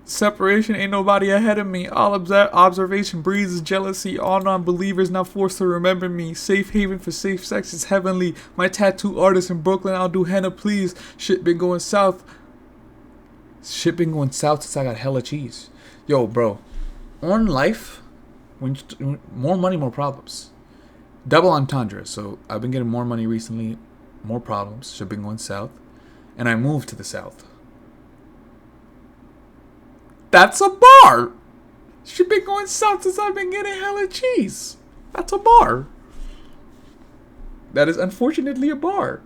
Separation, ain't nobody ahead of me. All observation breeds jealousy. All non-believers now forced to remember me. Safe haven for safe sex is heavenly. My tattoo artist in Brooklyn, I'll do henna please. Shit been going south since I got hella cheese. Yo, bro. On life, more money, more problems. Double entendre. So I've been getting more money recently, more problems. Shit been going south. And I moved to the south. That's a bar. Shit been going south since I've been getting hella cheese. That's a bar. That is unfortunately a bar.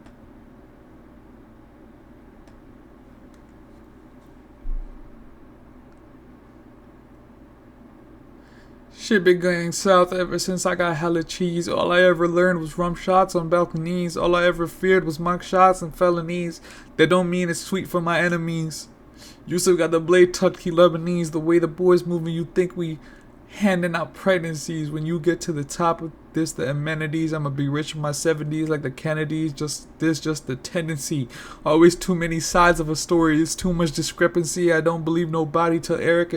Shit been going south ever since I got hella cheese. All I ever learned was rum shots on balconies. All I ever feared was mug shots and felonies. That don't mean it's sweet for my enemies. Yusuf got the blade tucked, he Lebanese. The way the boys moving, you think we handing out pregnancies. When you get to the top of this, the amenities, I'ma be rich in my 70s like the Kennedys. Just the tendency. Always too many sides of a story. It's too much discrepancy. I don't believe nobody till Eric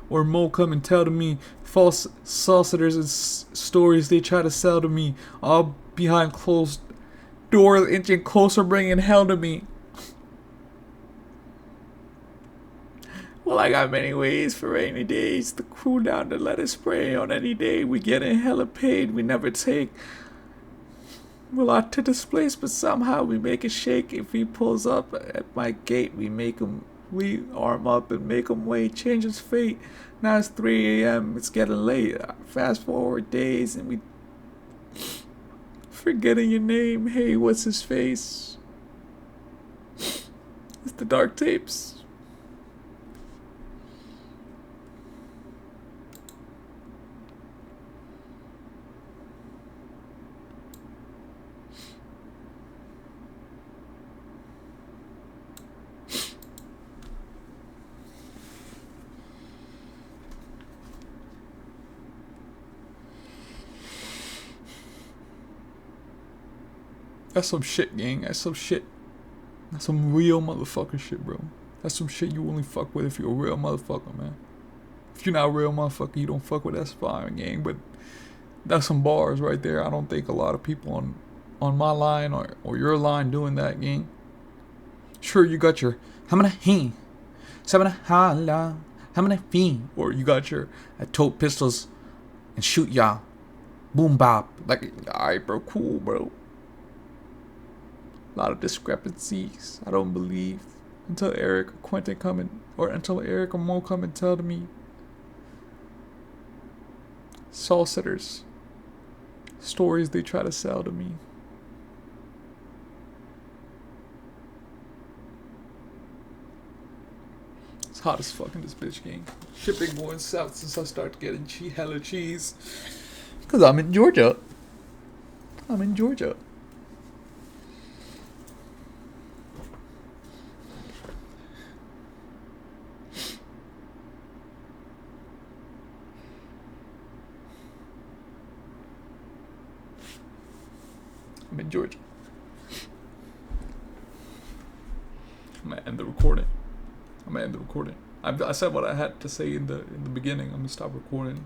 or Mo come and tell to me. False saucers and stories they try to sell to me. All behind closed doors, inching closer, bringing hell to me. Well, I got many ways for rainy days. The cool down to let it spray on any day. We getting hella paid, we never take. Well, out to displace, but somehow we make it shake. If he pulls up at my gate, we arm up and make him wait. Change his fate. Now it's 3 a.m. It's getting late. Fast forward days and we forgetting your name. Hey, what's his face? It's the Dark Tapes. That's some shit, gang. That's some shit. That's some real motherfucking shit, bro. That's some shit you only fuck with if you're a real motherfucker, man. If you're not a real motherfucker, you don't fuck with, that's fine, gang. But that's some bars right there. I don't think a lot of people on my line or your line doing that, gang. Sure, you got your hamana he, sabana hala, hamana fi, or you got your tote pistols and shoot y'all, boom bop. Like, alright, bro, cool, bro. A lot of discrepancies. I don't believe until Eric or Quentin come in, or until Eric or Mo come and tell to me. Soul sitters. Stories they try to sell to me. It's hot as fuck in this bitch, gang. Shit been going south since I started getting hella cheese. Cause I'm in Georgia. I'm in Georgia. I'm in Georgia. I'm gonna end the recording. I said what I had to say in the beginning. I'm gonna stop recording.